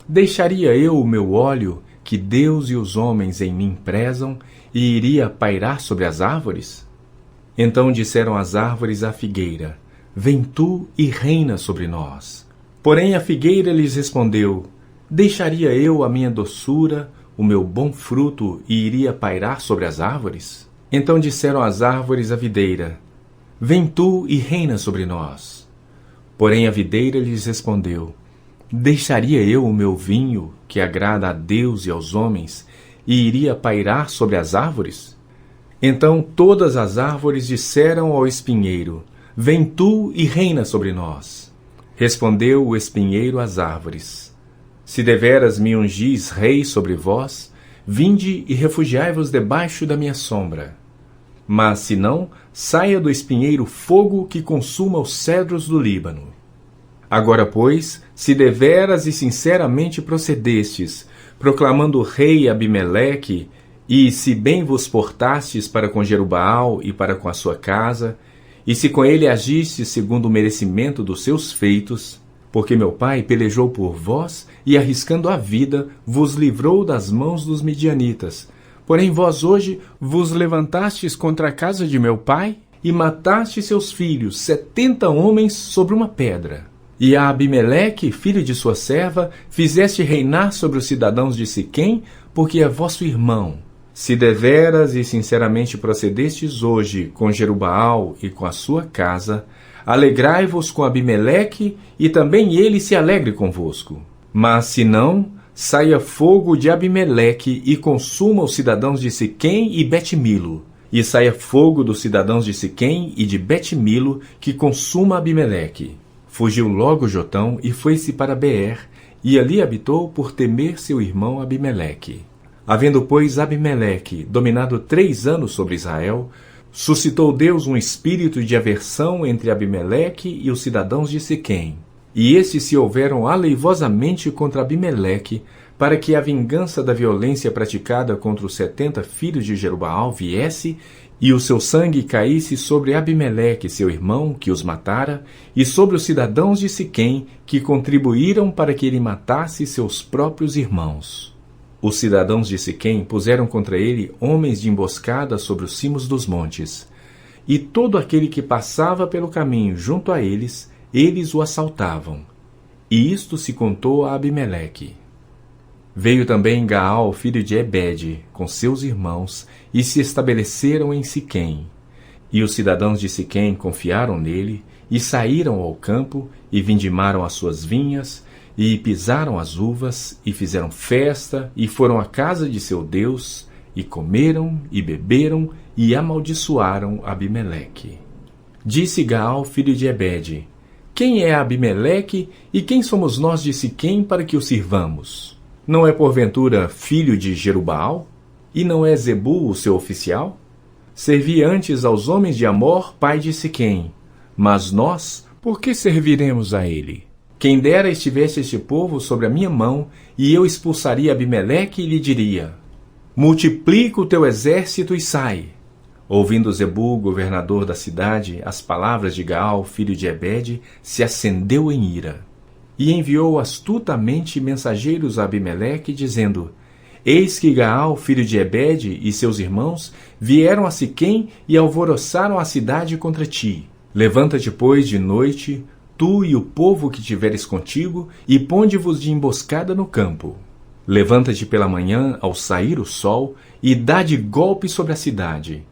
Deixaria eu o meu óleo, que Deus e os homens em mim prezam, e iria pairar sobre as árvores? Então disseram as árvores à figueira: Vem tu e reina sobre nós. Porém a figueira lhes respondeu: Deixaria eu a minha doçura, o meu bom fruto, e iria pairar sobre as árvores? Então disseram as árvores à videira: Vem tu e reina sobre nós. Porém a videira lhes respondeu: Deixaria eu o meu vinho, que agrada a Deus e aos homens, e iria pairar sobre as árvores? Então todas as árvores disseram ao espinheiro: Vem tu e reina sobre nós. Respondeu o espinheiro às árvores: Se deveras me ungis rei sobre vós, vinde e refugiai-vos debaixo da minha sombra. Mas se não, saia do espinheiro fogo que consuma os cedros do Líbano. Agora, pois, se deveras e sinceramente procedestes, proclamando rei Abimeleque, e se bem vos portastes para com Jerubaal e para com a sua casa, e se com ele agistes segundo o merecimento dos seus feitos, porque meu pai pelejou por vós e, arriscando a vida, vos livrou das mãos dos midianitas. Porém vós hoje vos levantastes contra a casa de meu pai e matastes seus filhos, 70 homens, sobre uma pedra. E a Abimeleque, filho de sua serva, fizeste reinar sobre os cidadãos de Siquém, porque é vosso irmão. Se deveras e sinceramente procedestes hoje com Jerubaal e com a sua casa, alegrai-vos com Abimeleque, e também ele se alegre convosco. Mas se não, saia fogo de Abimeleque e consuma os cidadãos de Siquém e Bet-Milo. E saia fogo dos cidadãos de Siquém e de Bet-Milo, que consuma Abimeleque. Fugiu logo Jotão e foi-se para Beer, e ali habitou por temer seu irmão Abimeleque. Havendo, pois, Abimeleque dominado 3 anos sobre Israel, suscitou Deus um espírito de aversão entre Abimeleque e os cidadãos de Siquém. E estes se houveram aleivosamente contra Abimeleque, para que a vingança da violência praticada contra os 70 filhos de Jerubaal viesse, e o seu sangue caísse sobre Abimeleque, seu irmão, que os matara, e sobre os cidadãos de Siquém, que contribuíram para que ele matasse seus próprios irmãos. Os cidadãos de Siquém puseram contra ele homens de emboscada sobre os cimos dos montes. E todo aquele que passava pelo caminho junto a eles, eles o assaltavam. E isto se contou a Abimeleque. Veio também Gaal, filho de Ebede, com seus irmãos, e se estabeleceram em Siquém. E os cidadãos de Siquém confiaram nele, e saíram ao campo, e vindimaram as suas vinhas, e pisaram as uvas, e fizeram festa, e foram à casa de seu Deus, e comeram, e beberam, e amaldiçoaram Abimeleque. Disse Gaal, filho de Ebede: Quem é Abimeleque, e quem somos nós de Siquém para que o sirvamos? Não é porventura filho de Jerubaal? E não é Zebul o seu oficial? Servi antes aos homens de Amor, pai de Siquém. Mas nós, por que serviremos a ele? Quem dera estivesse este povo sobre a minha mão, e eu expulsaria Abimeleque e lhe diria: Multiplica o teu exército e sai. Ouvindo Zebul, governador da cidade, as palavras de Gaal, filho de Ebede, se acendeu em ira. E enviou astutamente mensageiros a Abimeleque, dizendo: Eis que Gaal, filho de Ebede, e seus irmãos vieram a Siquém e alvoroçaram a cidade contra ti. Levanta-te, pois, de noite, tu e o povo que tiveres contigo, e ponde-vos de emboscada no campo. Levanta-te pela manhã, ao sair o sol, e dá de golpe sobre a cidade.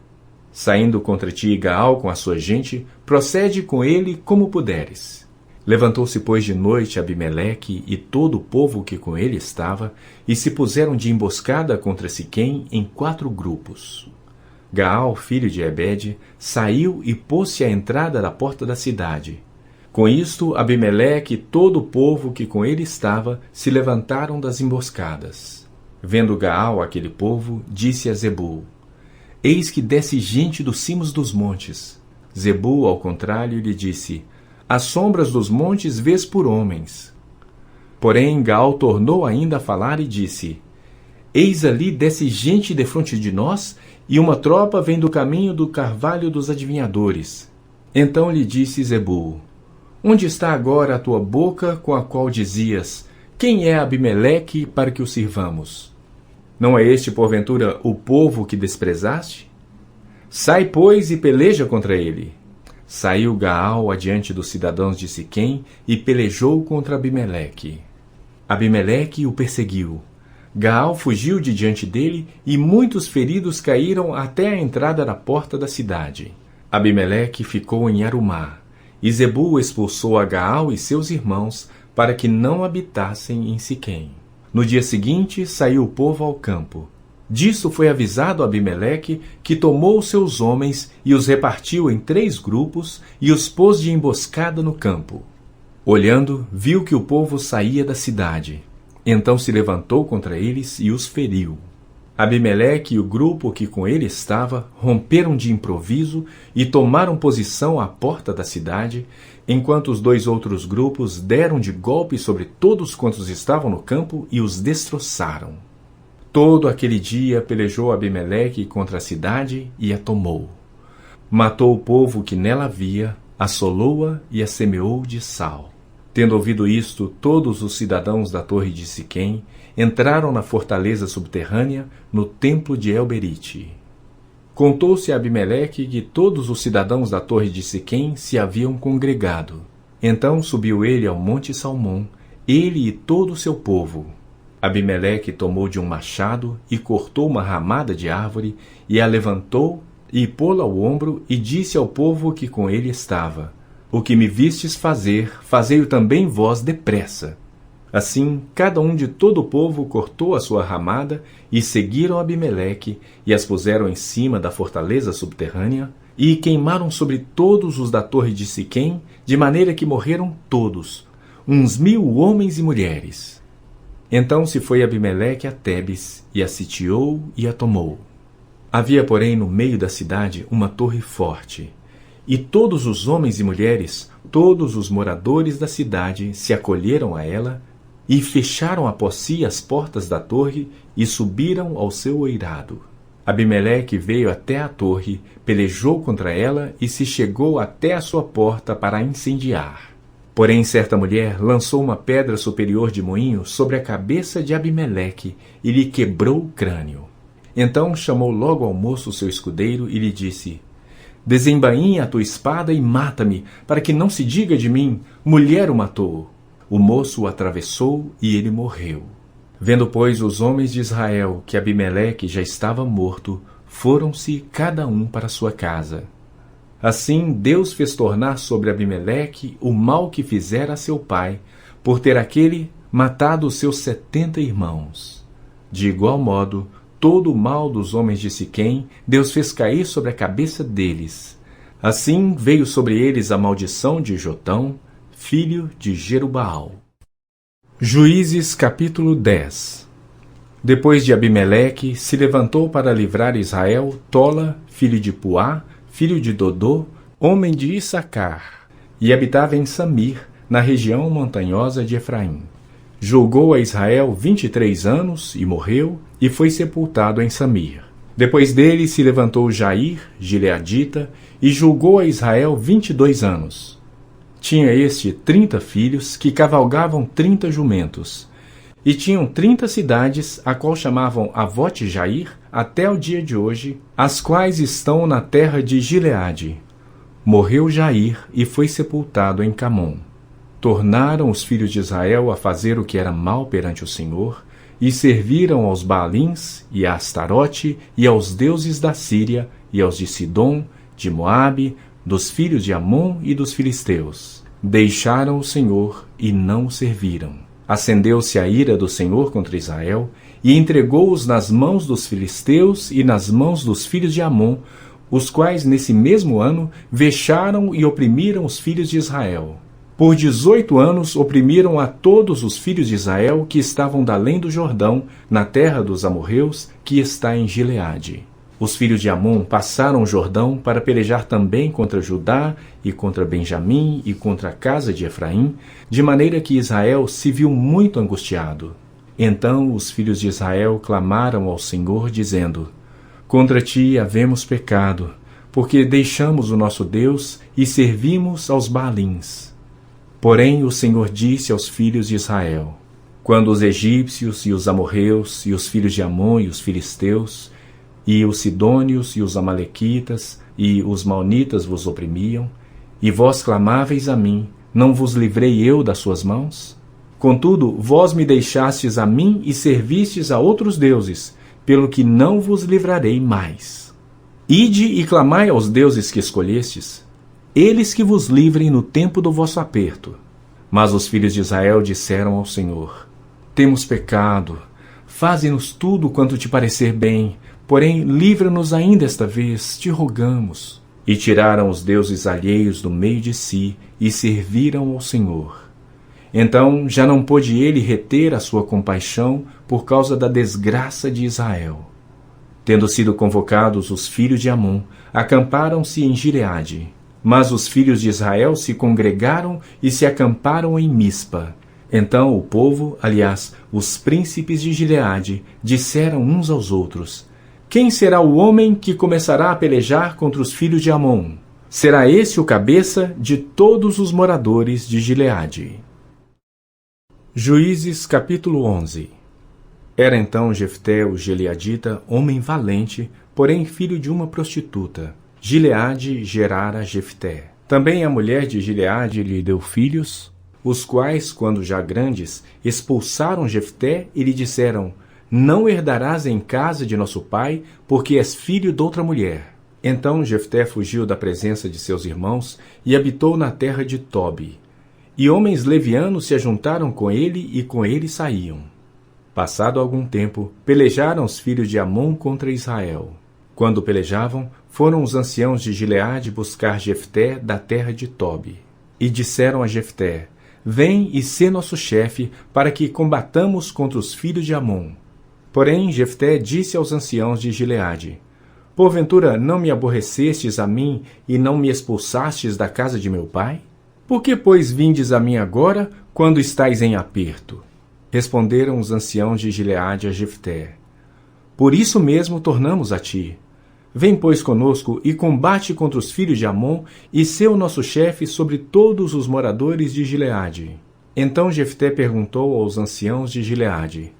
Saindo contra ti Gaal com a sua gente, procede com ele como puderes. Levantou-se, pois, de noite Abimeleque e todo o povo que com ele estava, e se puseram de emboscada contra Siquém em 4 grupos. Gaal, filho de Ebede, saiu e pôs-se à entrada da porta da cidade. Com isto, Abimeleque e todo o povo que com ele estava se levantaram das emboscadas. Vendo Gaal aquele povo, disse a Zebul: Eis que desce gente dos cimos dos montes. Zebul, ao contrário, lhe disse: As sombras dos montes vês por homens. Porém, Gaal tornou ainda a falar e disse: Eis ali desce gente defronte de nós, e uma tropa vem do caminho do carvalho dos adivinhadores. Então lhe disse Zebul: Onde está agora a tua boca com a qual dizias: Quem é Abimeleque para que o sirvamos? Não é este, porventura, o povo que desprezaste? Sai, pois, e peleja contra ele. Saiu Gaal adiante dos cidadãos de Siquém e pelejou contra Abimeleque. Abimeleque o perseguiu. Gaal fugiu de diante dele, e muitos feridos caíram até a entrada da porta da cidade. Abimeleque ficou em Arumá, e Zebul expulsou a Gaal e seus irmãos para que não habitassem em Siquém. No dia seguinte saiu o povo ao campo. Disso foi avisado Abimeleque, que tomou seus homens e os repartiu em 3 grupos e os pôs de emboscada no campo. Olhando, viu que o povo saía da cidade. Então se levantou contra eles e os feriu. Abimeleque e o grupo que com ele estava romperam de improviso e tomaram posição à porta da cidade, enquanto os 2 outros grupos deram de golpe sobre todos quantos estavam no campo e os destroçaram. Todo aquele dia pelejou Abimeleque contra a cidade e a tomou. Matou o povo que nela havia, assolou-a e a semeou de sal. Tendo ouvido isto, todos os cidadãos da torre de Siquém entraram na fortaleza subterrânea, no templo de El-Berite. Contou-se a Abimeleque que todos os cidadãos da torre de Siquém se haviam congregado. Então subiu ele ao monte Salmão, ele e todo o seu povo. Abimeleque tomou de um machado e cortou uma ramada de árvore, e a levantou e pô-la ao ombro, e disse ao povo que com ele estava: O que me vistes fazer, fazei-o também vós depressa. Assim, cada um de todo o povo cortou a sua ramada, e seguiram Abimeleque, e as puseram em cima da fortaleza subterrânea, e queimaram sobre todos os da torre de Siquém, de maneira que morreram todos, uns 1000 homens e mulheres. Então se foi Abimeleque a Tebes, e a sitiou e a tomou. Havia, porém, no meio da cidade uma torre forte, e todos os homens e mulheres, todos os moradores da cidade, se acolheram a ela, e fecharam após si as portas da torre, e subiram ao seu eirado. Abimeleque veio até a torre, pelejou contra ela, e se chegou até a sua porta para a incendiar. Porém, certa mulher lançou uma pedra superior de moinho sobre a cabeça de Abimeleque, e lhe quebrou o crânio. Então chamou logo ao moço seu escudeiro, e lhe disse: Desembainha a tua espada e mata-me, para que não se diga de mim: mulher o matou. o moço o atravessou e ele morreu. Vendo, pois, os homens de Israel que Abimeleque já estava morto, foram-se cada um para sua casa. Assim Deus fez tornar sobre Abimeleque o mal que fizera a seu pai, por ter aquele matado os seus 70 irmãos. De igual modo, todo o mal dos homens de Siquém, Deus fez cair sobre a cabeça deles. Assim veio sobre eles a maldição de Jotão, filho de Jerubaal. Juízes capítulo 10. Depois de Abimeleque, se levantou para livrar Israel Tola, filho de Puá, filho de Dodô, homem de Issacar, e habitava em Samir, na região montanhosa de Efraim. Julgou a Israel 23 anos e morreu, e foi sepultado em Samir. Depois dele se levantou Jair, gileadita, e julgou a Israel 22 anos. Tinha este 30 filhos, que cavalgavam 30 jumentos. E tinham 30 cidades, a qual chamavam Avote Jair, até o dia de hoje, as quais estão na terra de Gileade. Morreu Jair e foi sepultado em Camom. Tornaram os filhos de Israel a fazer o que era mal perante o Senhor, e serviram aos Baalins, e a Astarote, e aos deuses da Síria, e aos de Sidom, de Moabe, dos filhos de Amon e dos filisteus. Deixaram o Senhor e não o serviram. Acendeu-se a ira do Senhor contra Israel, e entregou-os nas mãos dos filisteus e nas mãos dos filhos de Amon, os quais nesse mesmo ano vexaram e oprimiram os filhos de Israel. Por 18 anos oprimiram a todos os filhos de Israel que estavam da além do Jordão, na terra dos amorreus, que está em Gileade. Os filhos de Amon passaram o Jordão para pelejar também contra Judá e contra Benjamim e contra a casa de Efraim, de maneira que Israel se viu muito angustiado. Então os filhos de Israel clamaram ao Senhor, dizendo: Contra ti havemos pecado, porque deixamos o nosso Deus e servimos aos Baalins. Porém o Senhor disse aos filhos de Israel: Quando os egípcios e os amorreus e os filhos de Amon e os filisteus e os sidônios e os amalequitas e os maonitas vos oprimiam, e vós clamáveis a mim, não vos livrei eu das suas mãos? Contudo, vós me deixastes a mim e servistes a outros deuses, pelo que não vos livrarei mais. Ide e clamai aos deuses que escolhestes, eles que vos livrem no tempo do vosso aperto. Mas os filhos de Israel disseram ao Senhor: Temos pecado, faze-nos tudo quanto te parecer bem, porém livra-nos ainda esta vez, te rogamos. E tiraram os deuses alheios do meio de si e serviram ao Senhor. Então já não pôde ele reter a sua compaixão por causa da desgraça de Israel. Tendo sido convocados os filhos de Amon, acamparam-se em Gileade. Mas os filhos de Israel se congregaram e se acamparam em Mispa. Então o povo, aliás, os príncipes de Gileade, disseram uns aos outros: Quem será o homem que começará a pelejar contra os filhos de Amon? Será esse o cabeça de todos os moradores de Gileade. Juízes capítulo 11. Era então Jefté o gileadita homem valente, porém filho de uma prostituta. Gileade gerara Jefté. Também a mulher de Gileade lhe deu filhos, os quais, quando já grandes, expulsaram Jefté e lhe disseram: Não herdarás em casa de nosso pai, porque és filho de outra mulher. Então Jefté fugiu da presença de seus irmãos e habitou na terra de Tobi. E homens levianos se ajuntaram com ele e com ele saíam. Passado algum tempo, pelejaram os filhos de Amon contra Israel. Quando pelejavam, foram os anciãos de Gileade buscar Jefté da terra de Tobi. E disseram a Jefté: Vem e sê nosso chefe, para que combatamos contra os filhos de Amon. Porém Jefté disse aos anciãos de Gileade: Porventura não me aborrecestes a mim e não me expulsastes da casa de meu pai? Por que, pois, vindes a mim agora, quando estáis em aperto? Responderam os anciãos de Gileade a Jefté: Por isso mesmo tornamos a ti. Vem, pois, conosco e combate contra os filhos de Amon e sê o nosso chefe sobre todos os moradores de Gileade. Então Jefté perguntou aos anciãos de Gileade: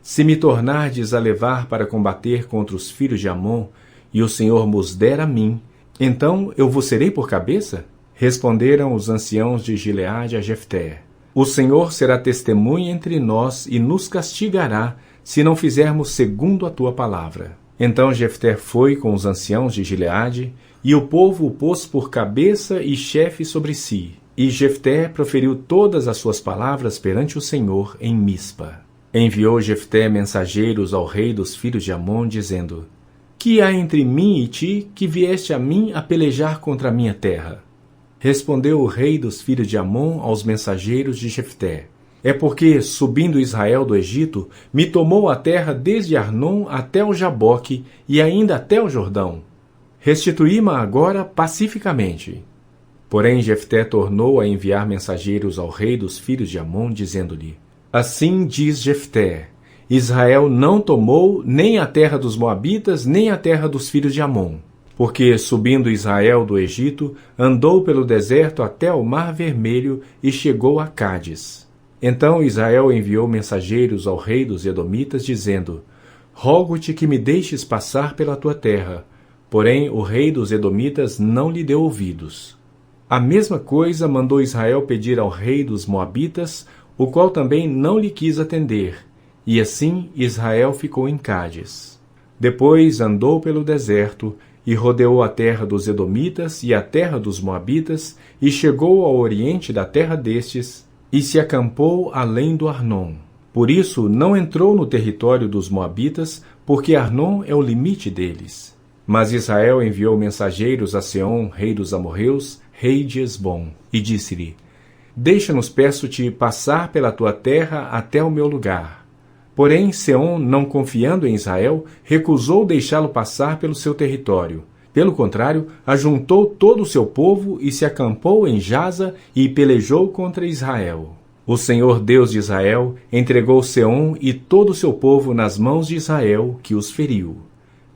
Se me tornardes a levar para combater contra os filhos de Amon, e o Senhor mos der a mim, então eu vos serei por cabeça? Responderam os anciãos de Gileade a Jefté: O Senhor será testemunha entre nós e nos castigará, se não fizermos segundo a tua palavra. Então Jefté foi com os anciãos de Gileade, e o povo o pôs por cabeça e chefe sobre si. E Jefté proferiu todas as suas palavras perante o Senhor em Mispa. Enviou Jefté mensageiros ao rei dos filhos de Amon, dizendo: Que há entre mim e ti, que vieste a mim a pelejar contra a minha terra? Respondeu o rei dos filhos de Amon aos mensageiros de Jefté: É porque, subindo Israel do Egito, me tomou a terra desde Arnon até o Jaboque e ainda até o Jordão. Restituí-ma agora pacificamente. Porém Jefté tornou a enviar mensageiros ao rei dos filhos de Amon, dizendo-lhe: Assim diz Jefté: Israel não tomou nem a terra dos Moabitas, nem a terra dos filhos de Amon. Porque, subindo Israel do Egito, andou pelo deserto até o Mar Vermelho e chegou a Cádiz. Então Israel enviou mensageiros ao rei dos Edomitas, dizendo: Rogo-te que me deixes passar pela tua terra. Porém o rei dos Edomitas não lhe deu ouvidos. A mesma coisa mandou Israel pedir ao rei dos Moabitas, o qual também não lhe quis atender. E assim Israel ficou em Cádiz. Depois andou pelo deserto, e rodeou a terra dos Edomitas e a terra dos Moabitas, e chegou ao oriente da terra destes, e se acampou além do Arnon. Por isso não entrou no território dos Moabitas, porque Arnon é o limite deles. Mas Israel enviou mensageiros a Seom, rei dos amorreus, rei de Hesbom, e disse-lhe: Deixa-nos, peço-te, passar pela tua terra até o meu lugar. Porém Seom, não confiando em Israel, recusou deixá-lo passar pelo seu território. Pelo contrário, ajuntou todo o seu povo e se acampou em Jaza e pelejou contra Israel. O Senhor Deus de Israel entregou Seom e todo o seu povo nas mãos de Israel, que os feriu.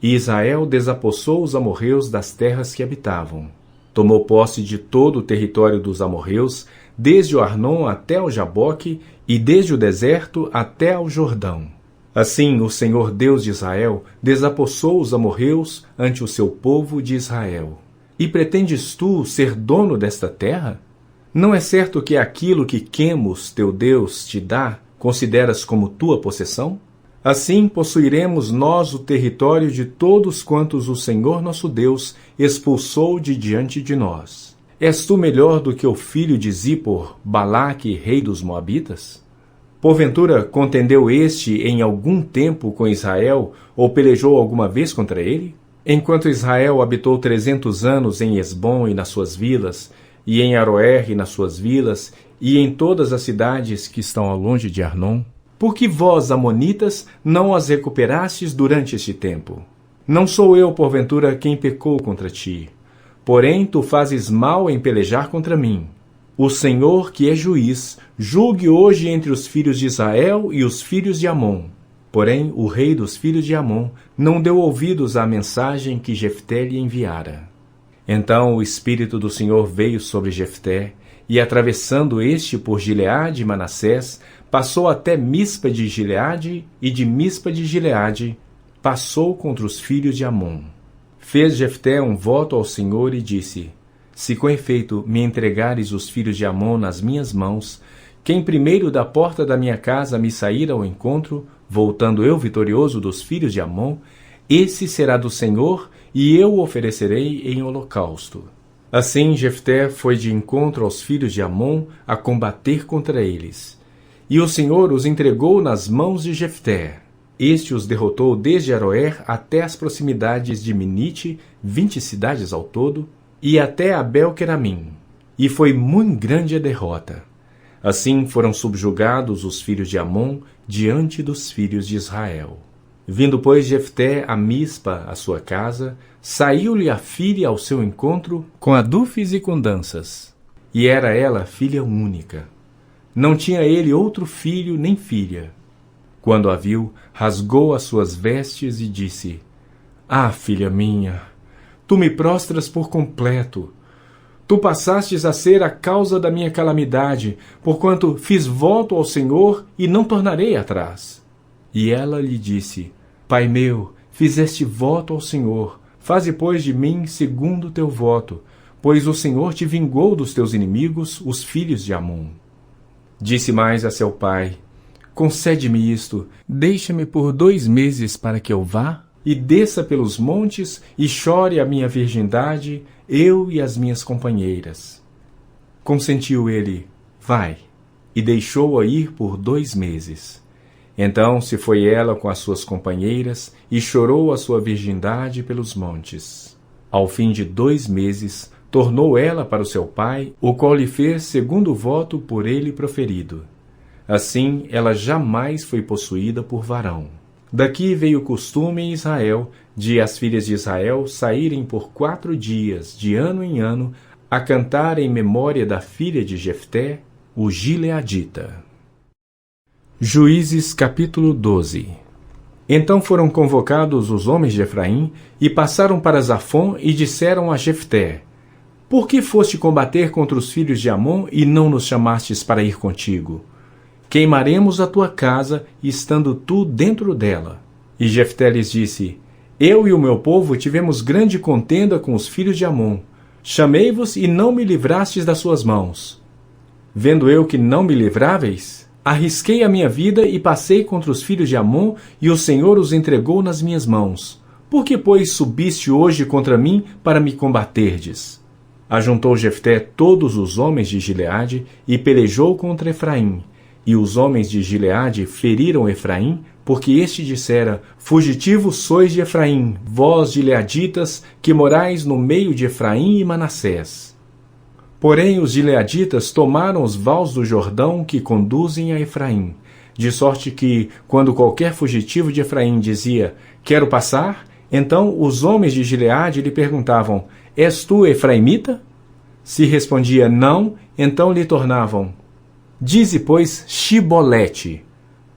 E Israel desapossou os amorreus das terras que habitavam. Tomou posse de todo o território dos amorreus, desde o Arnon até o Jaboque, e desde o deserto até ao Jordão. Assim o Senhor Deus de Israel desapossou os amorreus ante o seu povo de Israel. E pretendes tu ser dono desta terra? Não é certo que aquilo que Quemos, teu Deus, te dá, consideras como tua possessão? Assim possuiremos nós o território de todos quantos o Senhor nosso Deus expulsou de diante de nós. És tu melhor do que o filho de Zippor, Balaque, rei dos Moabitas? Porventura contendeu este em algum tempo com Israel, ou pelejou alguma vez contra ele? Enquanto Israel habitou 300 anos em Hesbom e nas suas vilas, e em Aroer e nas suas vilas, e em todas as cidades que estão ao longe de Arnon, por que vós, amonitas, não as recuperastes durante este tempo? Não sou eu, porventura, quem pecou contra ti. Porém, tu fazes mal em pelejar contra mim. O Senhor, que é juiz, julgue hoje entre os filhos de Israel e os filhos de Amon. Porém, o rei dos filhos de Amon não deu ouvidos à mensagem que Jefté lhe enviara. Então o Espírito do Senhor veio sobre Jefté, e atravessando este por Gileade e Manassés, passou até Mispa de Gileade, e de Mispa de Gileade passou contra os filhos de Amon. Fez Jefté um voto ao Senhor e disse: Se com efeito me entregares os filhos de Amon nas minhas mãos, quem primeiro da porta da minha casa me sair ao encontro, voltando eu vitorioso dos filhos de Amon, esse será do Senhor, e eu o oferecerei em holocausto. Assim Jefté foi de encontro aos filhos de Amon a combater contra eles. E o Senhor os entregou nas mãos de Jefté. Este os derrotou desde Aroer até as proximidades de Minite, 20 cidades ao todo, e até Abel-Queramim. E foi muito grande a derrota. Assim foram subjugados os filhos de Amon diante dos filhos de Israel. Vindo, pois, Jefté a Mispa, a sua casa, saiu-lhe a filha ao seu encontro com adufes e com danças. E era ela filha única. Não tinha ele outro filho nem filha. Quando a viu, rasgou as suas vestes e disse: Ah, filha minha, tu me prostras por completo. Tu passastes a ser a causa da minha calamidade, porquanto fiz voto ao Senhor e não tornarei atrás. E ela lhe disse: Pai meu, fizeste voto ao Senhor, faze, pois, de mim segundo o teu voto, pois o Senhor te vingou dos teus inimigos, os filhos de Amon. Disse mais a seu pai: concede-me isto, deixa-me por 2 meses para que eu vá e desça pelos montes e chore a minha virgindade, eu e as minhas companheiras. Consentiu ele: vai, e deixou-a ir por 2 meses. Então se foi ela com as suas companheiras e chorou a sua virgindade pelos montes. Ao fim de 2 meses, tornou ela para o seu pai, o qual lhe fez segundo o voto por ele proferido. Assim, ela jamais foi possuída por varão. Daqui veio o costume em Israel de as filhas de Israel saírem por 4 dias, de ano em ano, a cantar em memória da filha de Jefté, o gileadita. Juízes capítulo 12. Então foram convocados os homens de Efraim e passaram para Zafon e disseram a Jefté: por que foste combater contra os filhos de Amon e não nos chamastes para ir contigo? Queimaremos a tua casa, estando tu dentro dela. E Jefté lhes disse: eu e o meu povo tivemos grande contenda com os filhos de Amon. Chamei-vos e não me livrastes das suas mãos. Vendo eu que não me livráveis, arrisquei a minha vida e passei contra os filhos de Amon, e o Senhor os entregou nas minhas mãos. Por que, pois, subiste hoje contra mim para me combaterdes? Ajuntou Jefté todos os homens de Gileade e pelejou contra Efraim. E os homens de Gileade feriram Efraim, porque este dissera: fugitivos sois de Efraim, vós gileaditas, que morais no meio de Efraim e Manassés. Porém os gileaditas tomaram os vales do Jordão que conduzem a Efraim, de sorte que, quando qualquer fugitivo de Efraim dizia: quero passar, então os homens de Gileade lhe perguntavam: és tu efraimita? Se respondia não, então lhe tornavam: dize, pois, Shibolete.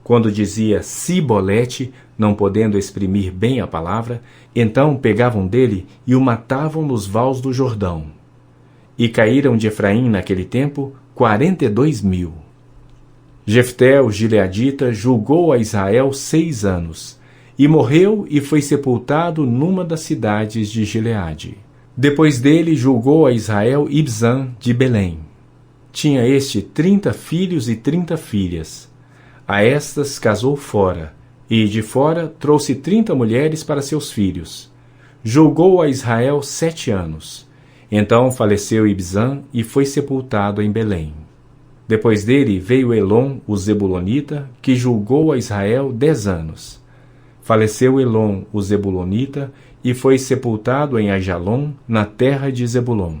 Quando dizia Sibolete, não podendo exprimir bem a palavra, então pegavam dele e o matavam nos vales do Jordão. E caíram de Efraim naquele tempo 42.000. Jefté, o gileadita, julgou a Israel 6 anos, e morreu e foi sepultado numa das cidades de Gileade. Depois dele julgou a Israel Ibzan de Belém. Tinha este 30 filhos e 30 filhas. A estas casou fora, e de fora trouxe 30 mulheres para seus filhos. Julgou a Israel 7 anos. Então faleceu Ibzan e foi sepultado em Belém. Depois dele veio Elon, o Zebulonita, que julgou a Israel 10 anos. Faleceu Elon, o Zebulonita, e foi sepultado em Aijalon, na terra de Zebulon.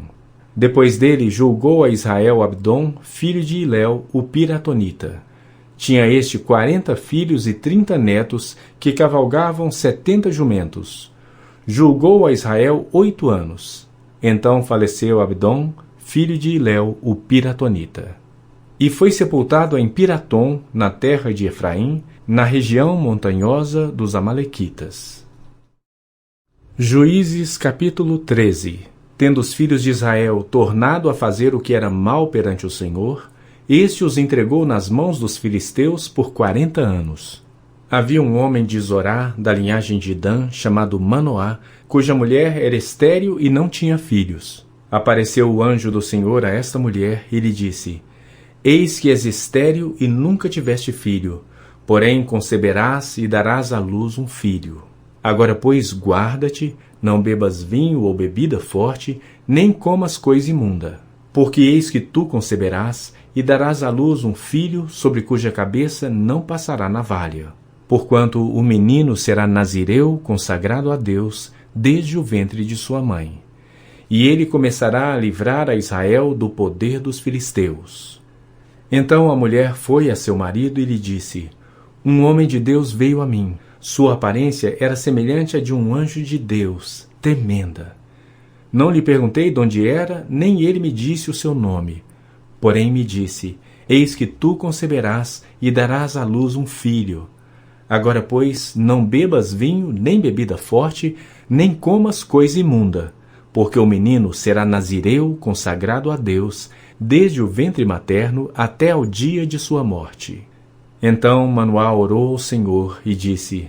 Depois dele julgou a Israel Abdom, filho de Iléu, o Piratonita. Tinha este 40 filhos e 30 netos, que cavalgavam 70 jumentos. Julgou a Israel 8 anos. Então faleceu Abdom, filho de Iléu, o Piratonita. E foi sepultado em Piratom, na terra de Efraim, na região montanhosa dos Amalequitas. Juízes capítulo 13. Tendo os filhos de Israel tornado a fazer o que era mal perante o Senhor, este os entregou nas mãos dos filisteus por 40 anos. Havia um homem de Zorá, da linhagem de Dan, chamado Manoá, cuja mulher era estéril e não tinha filhos. Apareceu o anjo do Senhor a esta mulher e lhe disse: eis que és estéril e nunca tiveste filho, porém conceberás e darás à luz um filho. Agora, pois, guarda-te, não bebas vinho ou bebida forte, nem comas coisa imunda. Porque eis que tu conceberás e darás à luz um filho sobre cuja cabeça não passará navalha. Porquanto o menino será nazireu, consagrado a Deus, desde o ventre de sua mãe. E ele começará a livrar a Israel do poder dos filisteus. Então a mulher foi a seu marido e lhe disse: um homem de Deus veio a mim. Sua aparência era semelhante à de um anjo de Deus, tremenda. Não lhe perguntei de onde era, nem ele me disse o seu nome. Porém me disse: eis que tu conceberás e darás à luz um filho. Agora, pois, não bebas vinho, nem bebida forte, nem comas coisa imunda, porque o menino será nazireu, consagrado a Deus, desde o ventre materno até ao dia de sua morte. Então Manoá orou ao Senhor e disse: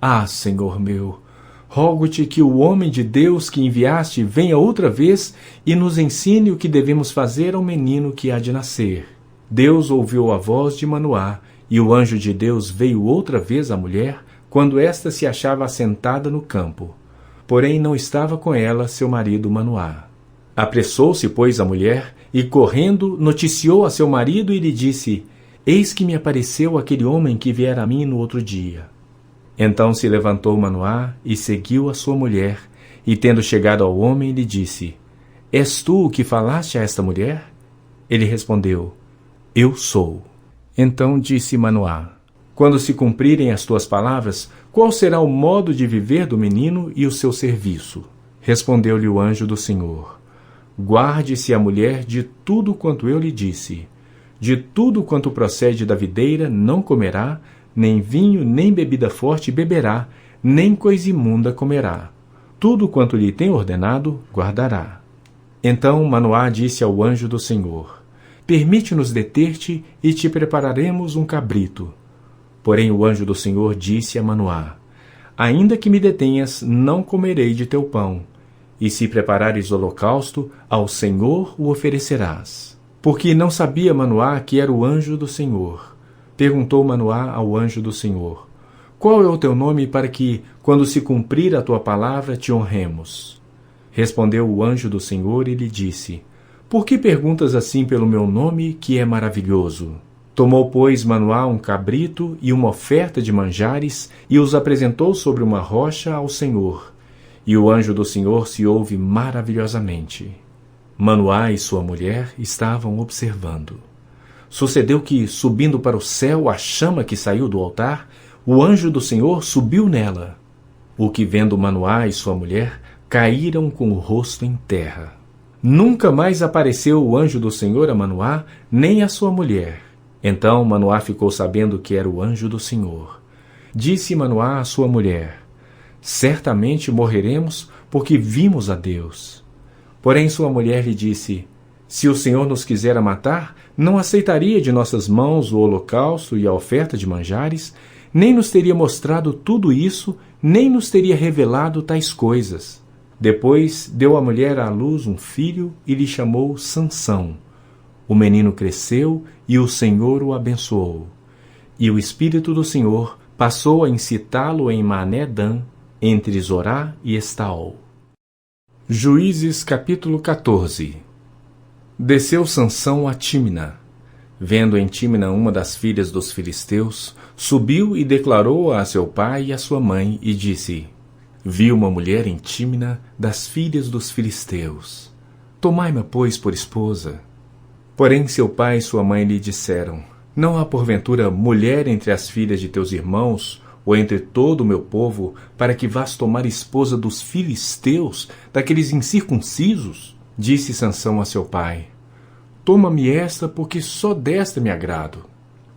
ah, Senhor meu, rogo-te que o homem de Deus que enviaste venha outra vez e nos ensine o que devemos fazer ao menino que há de nascer. Deus ouviu a voz de Manoá, e o anjo de Deus veio outra vez à mulher, quando esta se achava assentada no campo. Porém não estava com ela seu marido Manoá. Apressou-se, pois, a mulher, e correndo, noticiou a seu marido e lhe disse: Eis que me apareceu aquele homem que viera a mim no outro dia. Então se levantou Manoá e seguiu a sua mulher, e tendo chegado ao homem, lhe disse: És tu o que falaste a esta mulher? Ele respondeu: Eu sou. Então disse Manoá: Quando se cumprirem as tuas palavras, qual será o modo de viver do menino e o seu serviço? Respondeu-lhe o anjo do Senhor: Guarde-se a mulher de tudo quanto eu lhe disse. De tudo quanto procede da videira não comerá, nem vinho, nem bebida forte beberá, nem coisa imunda comerá. Tudo quanto lhe tem ordenado, guardará. Então Manoá disse ao anjo do Senhor: Permite-nos deter-te e te prepararemos um cabrito. Porém o anjo do Senhor disse a Manoá: Ainda que me detenhas, não comerei de teu pão. E se preparares holocausto, ao Senhor o oferecerás. Porque não sabia Manoá que era o anjo do Senhor. Perguntou Manoá ao anjo do Senhor: Qual é o teu nome para que, quando se cumprir a tua palavra, te honremos? Respondeu o anjo do Senhor e lhe disse: Por que perguntas assim pelo meu nome, que é maravilhoso? Tomou, pois, Manoá um cabrito e uma oferta de manjares, e os apresentou sobre uma rocha ao Senhor. E o anjo do Senhor se ouve maravilhosamente. Manoá e sua mulher estavam observando. Sucedeu que, subindo para o céu a chama que saiu do altar, o anjo do Senhor subiu nela. O que, vendo Manoá e sua mulher, caíram com o rosto em terra. Nunca mais apareceu o anjo do Senhor a Manoá, nem a sua mulher. Então Manoá ficou sabendo que era o anjo do Senhor. Disse Manoá à sua mulher: Certamente morreremos, porque vimos a Deus. Porém sua mulher lhe disse: Se o Senhor nos quisera matar, não aceitaria de nossas mãos o holocausto e a oferta de manjares, nem nos teria mostrado tudo isso, nem nos teria revelado tais coisas. Depois deu a mulher à luz um filho e lhe chamou Sansão. O menino cresceu e o Senhor o abençoou. E o Espírito do Senhor passou a incitá-lo em Mané-Dan, entre Zorá e Estaol. Juízes capítulo 14. Desceu Sansão a Tímina. Vendo em Tímina uma das filhas dos filisteus, subiu e declarou a seu pai e a sua mãe, e disse: Vi uma mulher em Tímina das filhas dos filisteus. Tomai-ma, pois, por esposa. Porém seu pai e sua mãe lhe disseram: Não há porventura mulher entre as filhas de teus irmãos, ou entre todo o meu povo, para que vás tomar esposa dos filisteus, daqueles incircuncisos? Disse Sansão a seu pai: Toma-me esta, porque só desta me agrado.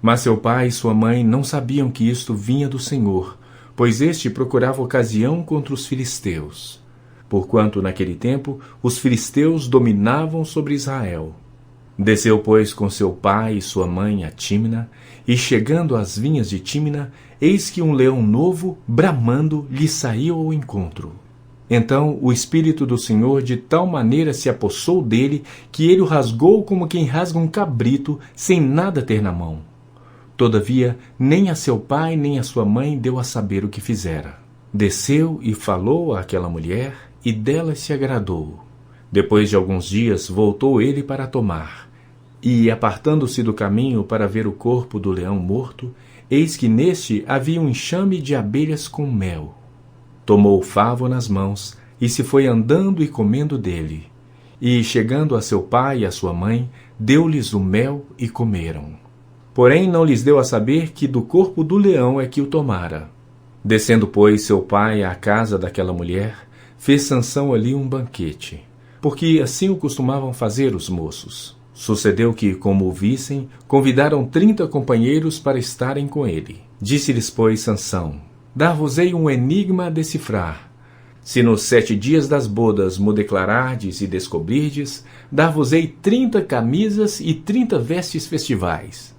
Mas seu pai e sua mãe não sabiam que isto vinha do Senhor, pois este procurava ocasião contra os filisteus. Porquanto naquele tempo os filisteus dominavam sobre Israel. Desceu, pois, com seu pai e sua mãe a Tímina, e chegando às vinhas de Tímina, eis que um leão novo, bramando, lhe saiu ao encontro. Então o Espírito do Senhor de tal maneira se apossou dele, que ele o rasgou como quem rasga um cabrito, sem nada ter na mão. Todavia, nem a seu pai nem a sua mãe deu a saber o que fizera. Desceu e falou àquela mulher, e dela se agradou. Depois de alguns dias, voltou ele para tomar. E, apartando-se do caminho para ver o corpo do leão morto, eis que neste havia um enxame de abelhas com mel. Tomou o favo nas mãos, e se foi andando e comendo dele. E, chegando a seu pai e a sua mãe, deu-lhes o mel e comeram. Porém não lhes deu a saber que do corpo do leão é que o tomara. Descendo, pois, seu pai à casa daquela mulher, fez Sansão ali um banquete, porque assim o costumavam fazer os moços. Sucedeu que, como o vissem, convidaram 30 companheiros para estarem com ele. Disse-lhes, pois, Sansão: Dar-vos-ei um enigma a decifrar. Se nos 7 dias das bodas mo declarardes e descobrirdes, dar-vos-ei 30 camisas e 30 vestes festivais.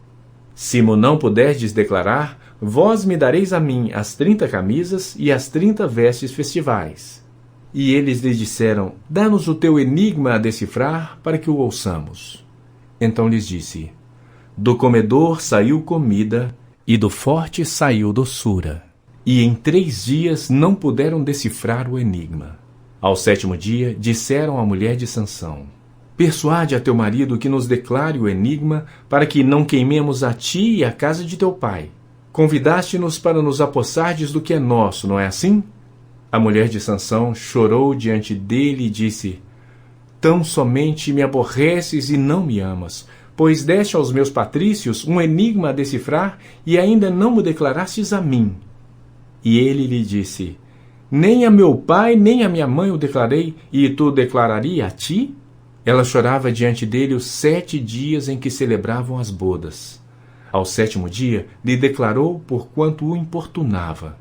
Se mo não puderdes declarar, vós me dareis a mim as 30 camisas e as 30 vestes festivais. E eles lhe disseram: Dá-nos o teu enigma a decifrar, para que o ouçamos. Então lhes disse: Do comedor saiu comida, e do forte saiu doçura. E em 3 dias não puderam decifrar o enigma. Ao 7º dia, disseram à mulher de Sansão: persuade a teu marido que nos declare o enigma, para que não queimemos a ti e a casa de teu pai. Convidaste-nos para nos apossardes do que é nosso, não é assim? A mulher de Sansão chorou diante dele e disse: tão somente me aborreces e não me amas, pois deste aos meus patrícios um enigma a decifrar e ainda não me declarastes a mim. E ele lhe disse: nem a meu pai nem a minha mãe o declarei, e tu declararia a ti? Ela chorava diante dele os 7 dias em que celebravam as bodas. Ao 7º dia lhe declarou porquanto o importunava.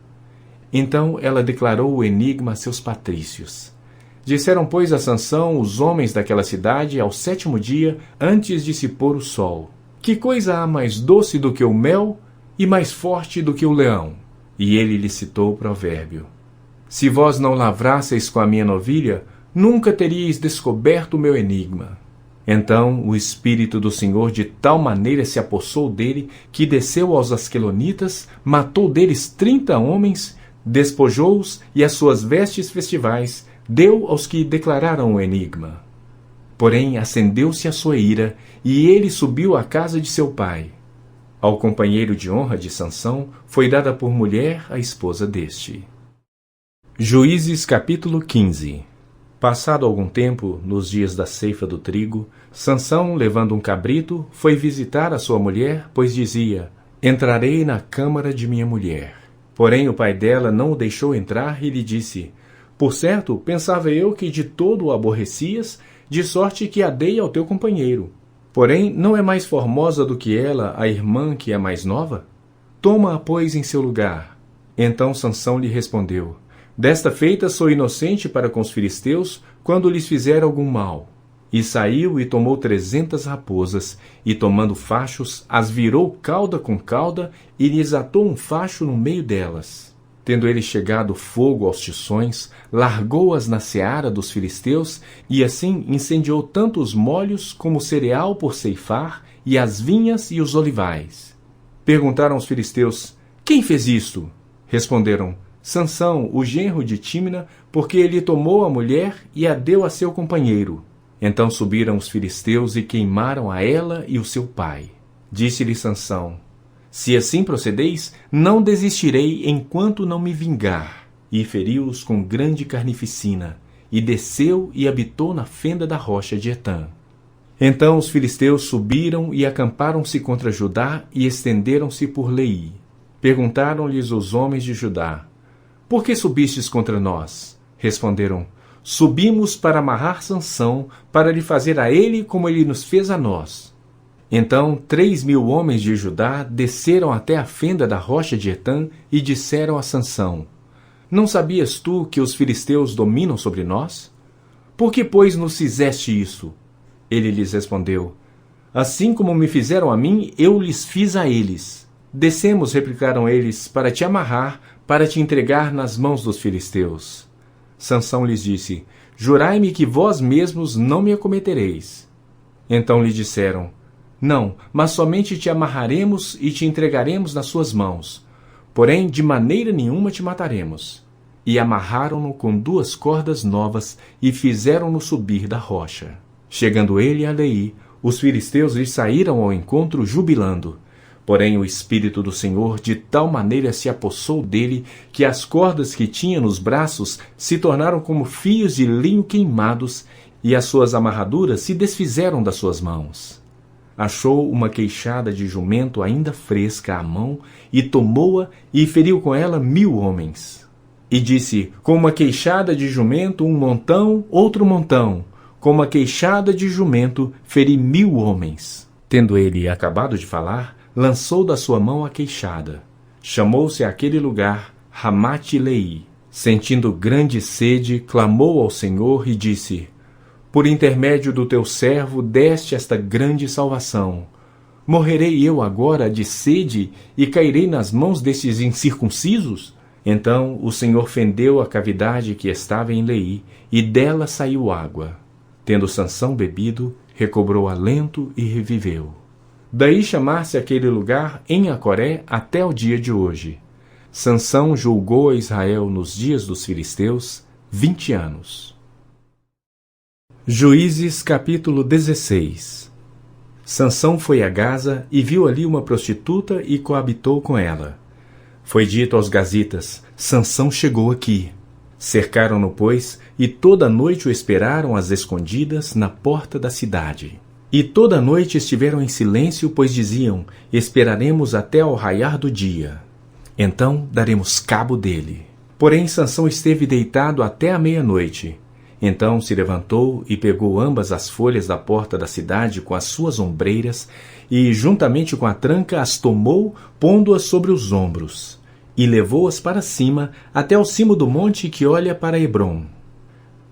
Então ela declarou o enigma a seus patrícios. Disseram, pois, a Sansão os homens daquela cidade ao 7º dia, antes de se pôr o sol: que coisa há mais doce do que o mel e mais forte do que o leão? E ele lhe citou o provérbio: se vós não lavrasseis com a minha novilha, nunca teríeis descoberto o meu enigma. Então o Espírito do Senhor de tal maneira se apossou dele, que desceu aos asquelonitas, matou deles 30 homens, despojou-os e as suas vestes festivais deu aos que declararam o enigma. Porém acendeu-se a sua ira, e ele subiu à casa de seu pai. Ao companheiro de honra de Sansão foi dada por mulher a esposa deste. Juízes capítulo 15. Passado algum tempo, nos dias da ceifa do trigo, Sansão, levando um cabrito, foi visitar a sua mulher, pois dizia: entrarei na câmara de minha mulher. Porém o pai dela não o deixou entrar e lhe disse: por certo, pensava eu que de todo o aborrecias, de sorte que a dei ao teu companheiro. Porém, não é mais formosa do que ela a irmã que é mais nova? Toma-a, pois, em seu lugar. Então Sansão lhe respondeu: desta feita sou inocente para com os filisteus, quando lhes fizer algum mal. E saiu e tomou 300 raposas, e tomando fachos, as virou cauda com cauda, e lhes atou um facho no meio delas. Tendo ele chegado fogo aos tições, largou-as na seara dos filisteus, e assim incendiou tanto os molhos como o cereal por ceifar, e as vinhas e os olivais. Perguntaram os filisteus: quem fez isto? Responderam: Sansão, o genro de Tímina, porque ele tomou a mulher e a deu a seu companheiro. Então subiram os filisteus e queimaram a ela e o seu pai. Disse-lhe Sansão: se assim procedeis, não desistirei enquanto não me vingar. E feriu-os com grande carnificina, e desceu e habitou na fenda da rocha de Etã. Então os filisteus subiram e acamparam-se contra Judá e estenderam-se por Leí. Perguntaram-lhes os homens de Judá: por que subistes contra nós? Responderam: subimos para amarrar Sansão, para lhe fazer a ele como ele nos fez a nós. Então 3.000 homens de Judá desceram até a fenda da rocha de Etã e disseram a Sansão: não sabias tu que os filisteus dominam sobre nós? Por que, pois, nos fizeste isso? Ele lhes respondeu: assim como me fizeram a mim, eu lhes fiz a eles. Descemos, replicaram eles, para te amarrar, para te entregar nas mãos dos filisteus. Sansão lhes disse: jurai-me que vós mesmos não me acometereis. Então lhe disseram: não, mas somente te amarraremos e te entregaremos nas suas mãos. Porém, de maneira nenhuma te mataremos. E amarraram-no com 2 cordas novas e fizeram-no subir da rocha. Chegando ele a Leí, os filisteus lhe saíram ao encontro jubilando. Porém o Espírito do Senhor de tal maneira se apossou dele, que as cordas que tinha nos braços se tornaram como fios de linho queimados, e as suas amarraduras se desfizeram das suas mãos. Achou uma queixada de jumento ainda fresca à mão, e tomou-a e feriu com ela 1.000 homens. E disse: com uma queixada de jumento um montão, outro montão. Com uma queixada de jumento feri 1.000 homens. Tendo ele acabado de falar, lançou da sua mão a queixada. Chamou-se àquele lugar Ramate-Leí. Sentindo grande sede, clamou ao Senhor e disse: por intermédio do teu servo deste esta grande salvação. Morrerei eu agora de sede e cairei nas mãos destes incircuncisos? Então o Senhor fendeu a cavidade que estava em Leí, e dela saiu água. Tendo Sansão bebido, recobrou alento e reviveu. Daí chamar-se aquele lugar em Acoré até o dia de hoje. Sansão julgou a Israel nos dias dos filisteus 20 anos. Juízes capítulo 16. Sansão foi a Gaza e viu ali uma prostituta e coabitou com ela. Foi dito aos gazitas: Sansão chegou aqui. Cercaram-no, pois, e toda a noite o esperaram às escondidas na porta da cidade. E toda a noite estiveram em silêncio, pois diziam: esperaremos até ao raiar do dia. Então daremos cabo dele. Porém Sansão esteve deitado até a meia-noite. Então se levantou e pegou ambas as folhas da porta da cidade com as suas ombreiras e, juntamente com a tranca, as tomou, pondo-as sobre os ombros, e levou-as para cima, até ao cimo do monte que olha para Hebrom.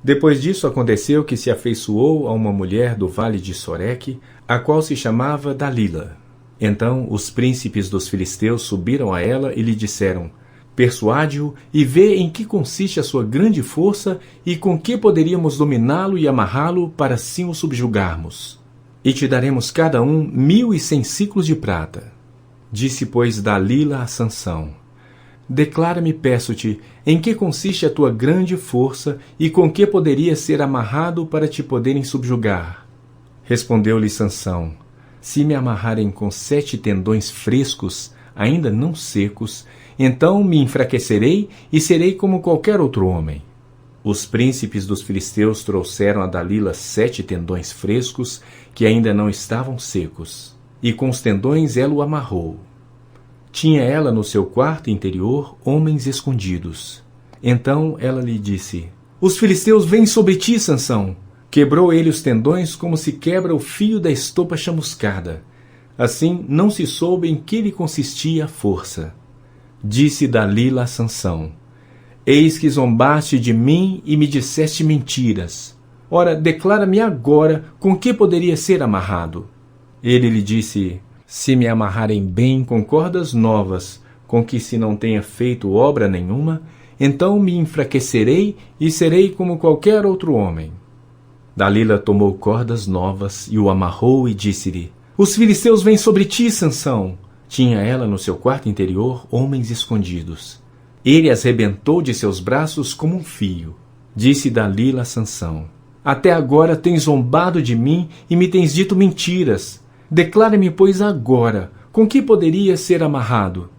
Depois disso aconteceu que se afeiçoou a uma mulher do vale de Soreque, a qual se chamava Dalila. Então os príncipes dos filisteus subiram a ela e lhe disseram: persuade-o e vê em que consiste a sua grande força e com que poderíamos dominá-lo e amarrá-lo para assim o subjugarmos. E te daremos cada um 1.100 siclos de prata. Disse, pois, Dalila a Sansão: declara-me, peço-te, em que consiste a tua grande força e com que poderia ser amarrado para te poderem subjugar. Respondeu-lhe Sansão: se me amarrarem com 7 tendões frescos, ainda não secos, então me enfraquecerei e serei como qualquer outro homem. Os príncipes dos filisteus trouxeram a Dalila 7 tendões frescos que ainda não estavam secos, e com os tendões ela o amarrou. Tinha ela no seu quarto interior homens escondidos. Então ela lhe disse: os filisteus vêm sobre ti, Sansão. Quebrou ele os tendões como se quebra o fio da estopa chamuscada. Assim não se soube em que lhe consistia a força. Disse Dalila a Sansão: eis que zombaste de mim e me disseste mentiras. Ora, declara-me agora com que poderia ser amarrado. Ele lhe disse: se me amarrarem bem com cordas novas, com que se não tenha feito obra nenhuma, então me enfraquecerei e serei como qualquer outro homem. Dalila tomou cordas novas e o amarrou e disse-lhe: os filisteus vêm sobre ti, Sansão. Tinha ela no seu quarto interior homens escondidos. Ele as rebentou de seus braços como um fio. Disse Dalila a Sansão: até agora tens zombado de mim e me tens dito mentiras. Declara-me, pois, agora, com que poderia ser amarrado?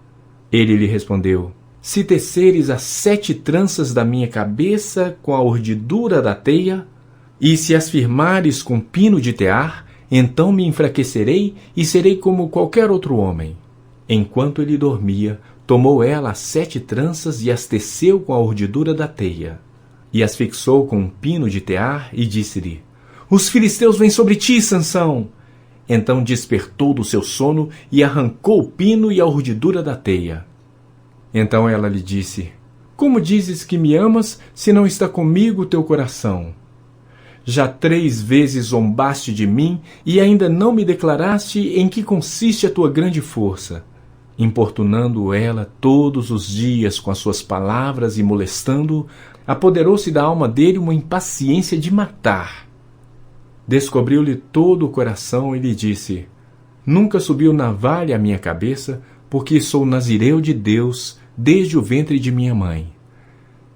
Ele lhe respondeu: se teceres as 7 tranças da minha cabeça com a urdidura da teia, e se as firmares com pino de tear, então me enfraquecerei e serei como qualquer outro homem. Enquanto ele dormia, tomou ela as 7 tranças e as teceu com a urdidura da teia, e as fixou com um pino de tear, e disse-lhe: os filisteus vêm sobre ti, Sansão. Então despertou do seu sono e arrancou o pino e a urdidura da teia. Então ela lhe disse: como dizes que me amas, se não está comigo o teu coração? Já 3 vezes zombaste de mim e ainda não me declaraste em que consiste a tua grande força. Importunando ela todos os dias com as suas palavras e molestando-o, apoderou-se da alma dele uma impaciência de matar. Descobriu-lhe todo o coração e lhe disse: nunca subiu navalha à minha cabeça, porque sou nazireu de Deus desde o ventre de minha mãe.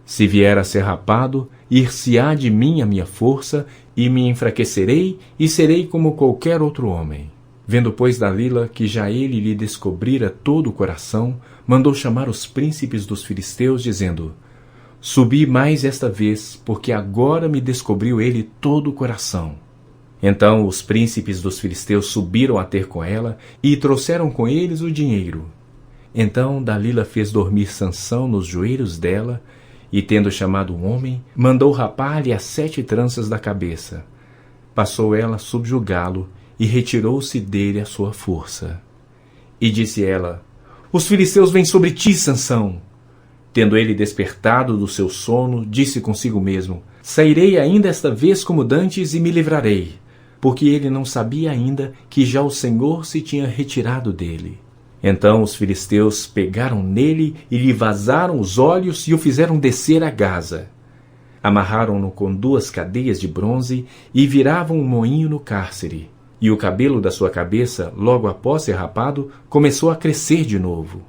Se vier a ser rapado, ir-se-á de mim a minha força, e me enfraquecerei e serei como qualquer outro homem. Vendo, pois, Dalila que já ele lhe descobrira todo o coração, mandou chamar os príncipes dos filisteus, dizendo: subi mais esta vez, porque agora me descobriu ele todo o coração. Então os príncipes dos filisteus subiram a ter com ela e trouxeram com eles o dinheiro. Então Dalila fez dormir Sansão nos joelhos dela, e tendo chamado um homem, mandou rapar-lhe as 7 tranças da cabeça. Passou ela a subjugá-lo, e retirou-se dele a sua força. E disse ela: os filisteus vêm sobre ti, Sansão. Tendo ele despertado do seu sono, disse consigo mesmo: sairei ainda esta vez como dantes e me livrarei, porque ele não sabia ainda que já o Senhor se tinha retirado dele. Então os filisteus pegaram nele e lhe vazaram os olhos e o fizeram descer a Gaza. Amarraram-no com 2 cadeias de bronze e viravam um moinho no cárcere. e o cabelo da sua cabeça, logo após ser rapado, começou a crescer de novo.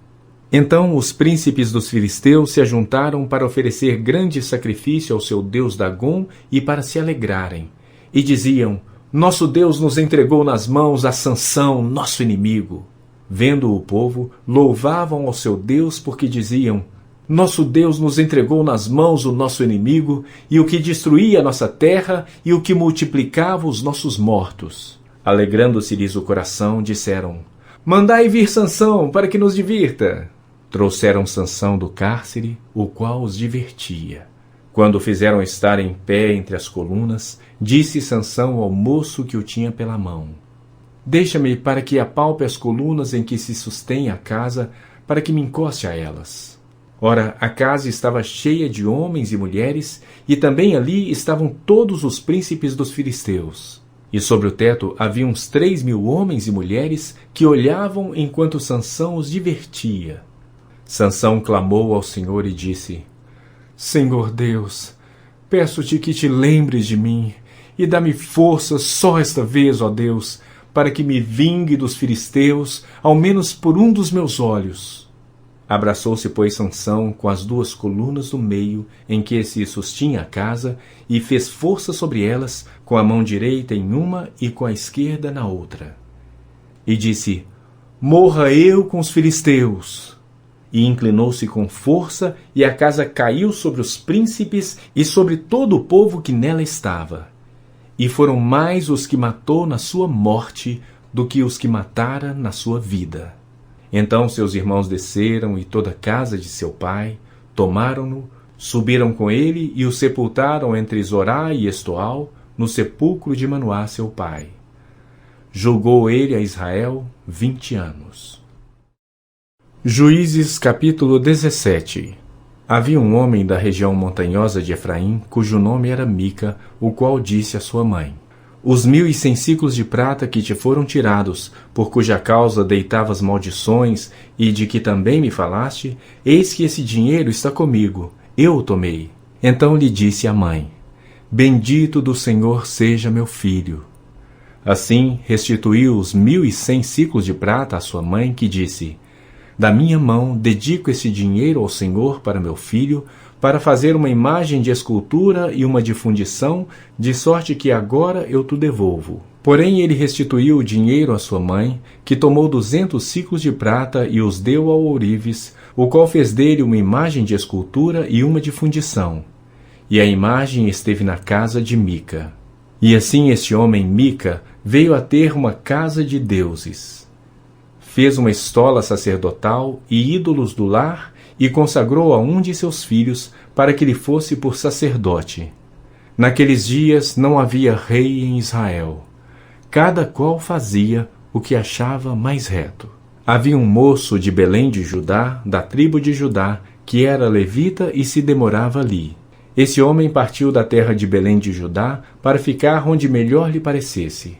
Então os príncipes dos filisteus se ajuntaram para oferecer grande sacrifício ao seu deus Dagom e para se alegrarem. E diziam: Nosso Deus nos entregou nas mãos a Sansão, nosso inimigo. Vendo o povo, louvavam ao seu Deus porque diziam: Nosso Deus nos entregou nas mãos o nosso inimigo, e o que destruía a nossa terra e o que multiplicava os nossos mortos. Alegrando-se-lhes o coração, disseram: Mandai vir Sansão para que nos divirta. Trouxeram Sansão do cárcere, o qual os divertia. Quando o fizeram estar em pé entre as colunas, disse Sansão ao moço que o tinha pela mão: Deixa-me para que apalpe as colunas em que se sustém a casa, para que me encoste a elas. Ora, a casa estava cheia de homens e mulheres, e também ali estavam todos os príncipes dos filisteus. E sobre o teto havia uns 3.000 homens e mulheres que olhavam enquanto Sansão os divertia. Sansão clamou ao Senhor e disse: Senhor Deus, peço-te que te lembres de mim, e dá-me força só esta vez, ó Deus, para que me vingue dos filisteus, ao menos por um dos meus olhos. Abraçou-se, pois, Sansão com as 2 colunas do meio em que se sustinha a casa, e fez força sobre elas, com a mão direita em uma e com a esquerda na outra. E disse: Morra eu com os filisteus! E inclinou-se com força, e a casa caiu sobre os príncipes e sobre todo o povo que nela estava. E foram mais os que matou na sua morte do que os que matara na sua vida. Então seus irmãos desceram, e toda a casa de seu pai, tomaram-no, subiram com ele e o sepultaram entre Zorá e Estoal, no sepulcro de Manoá seu pai. Julgou ele a Israel 20 anos. Juízes capítulo 17. Havia um homem da região montanhosa de Efraim, cujo nome era Mica, o qual disse à sua mãe: Os 1.100 siclos de prata que te foram tirados, por cuja causa deitavas maldições, e de que também me falaste, eis que esse dinheiro está comigo, eu o tomei. Então lhe disse a mãe: Bendito do Senhor seja meu filho. Assim restituiu os 1.100 siclos de prata à sua mãe, que disse: Da minha mão dedico esse dinheiro ao Senhor para meu filho, para fazer uma imagem de escultura e uma de fundição, de sorte que agora eu te devolvo. Porém ele restituiu o dinheiro à sua mãe, que tomou 200 siclos de prata e os deu ao ourives, o qual fez dele uma imagem de escultura e uma de fundição. E a imagem esteve na casa de Mica. E assim este homem Mica veio a ter uma casa de deuses. Fez uma estola sacerdotal e ídolos do lar, e consagrou a um de seus filhos para que lhe fosse por sacerdote. Naqueles dias não havia rei em Israel. Cada qual fazia o que achava mais reto. Havia um moço de Belém de Judá, da tribo de Judá, que era levita e se demorava ali. Esse homem partiu da terra de Belém de Judá para ficar onde melhor lhe parecesse.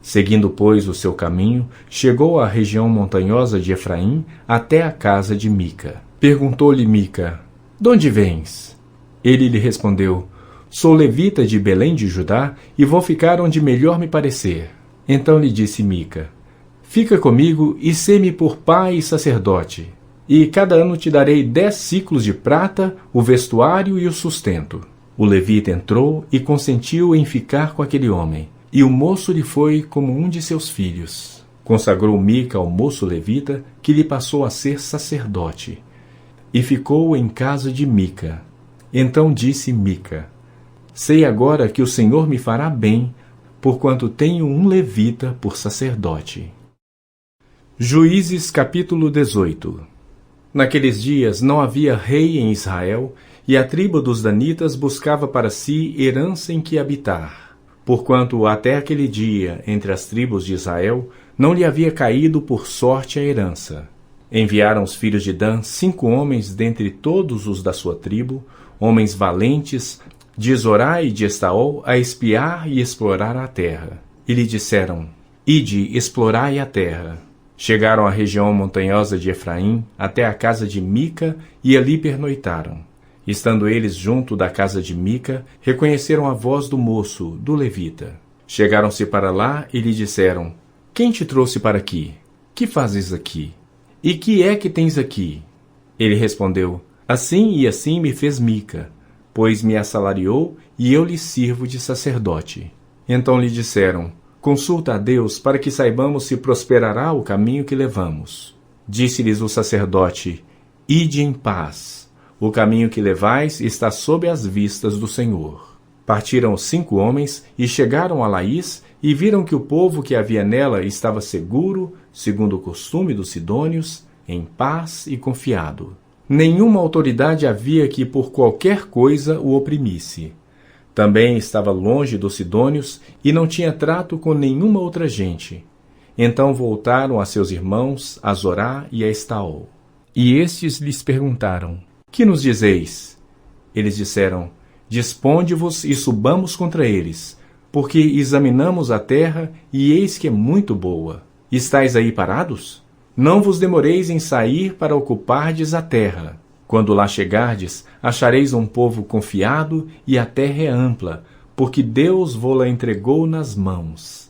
Seguindo, pois, o seu caminho, chegou à região montanhosa de Efraim, até a casa de Mica. Perguntou-lhe Mica: De onde vens? Ele lhe respondeu: Sou levita de Belém de Judá, e vou ficar onde melhor me parecer. Então lhe disse Mica: Fica comigo e sê-me por pai e sacerdote, e cada ano te darei 10 siclos de prata, o vestuário e o sustento. O levita entrou e consentiu em ficar com aquele homem. E o moço lhe foi como um de seus filhos. Consagrou Mica ao moço levita, que lhe passou a ser sacerdote. E ficou em casa de Mica. Então disse Mica: Sei agora que o Senhor me fará bem, porquanto tenho um levita por sacerdote. Juízes capítulo 18. Naqueles dias não havia rei em Israel, e a tribo dos danitas buscava para si herança em que habitar. Porquanto até aquele dia, entre as tribos de Israel, não lhe havia caído por sorte a herança. Enviaram os filhos de Dan 5 homens dentre todos os da sua tribo, homens valentes, de Zorá e de Estaol, a espiar e explorar a terra. E lhe disseram: Ide, explorai a terra. Chegaram à região montanhosa de Efraim, até a casa de Mica, e ali pernoitaram. Estando eles junto da casa de Mica, reconheceram a voz do moço, do levita. Chegaram-se para lá e lhe disseram: Quem te trouxe para aqui? Que fazes aqui? E que é que tens aqui? Ele respondeu: Assim e assim me fez Mica, pois me assalariou e eu lhe sirvo de sacerdote. Então lhe disseram: Consulta a Deus para que saibamos se prosperará o caminho que levamos. Disse-lhes o sacerdote: Ide em paz. O caminho que levais está sob as vistas do Senhor. Partiram os 5 homens e chegaram a Laís e viram que o povo que havia nela estava seguro, segundo o costume dos sidônios, em paz e confiado. Nenhuma autoridade havia que por qualquer coisa o oprimisse. Também estava longe dos sidônios e não tinha trato com nenhuma outra gente. Então voltaram a seus irmãos, a Zorá e a Estaol. E estes lhes perguntaram: Que nos dizeis? Eles disseram: Disponde-vos e subamos contra eles, porque examinamos a terra e eis que é muito boa. Estais aí parados? Não vos demoreis em sair para ocupardes a terra. Quando lá chegardes, achareis um povo confiado e a terra é ampla, porque Deus vô-la entregou nas mãos.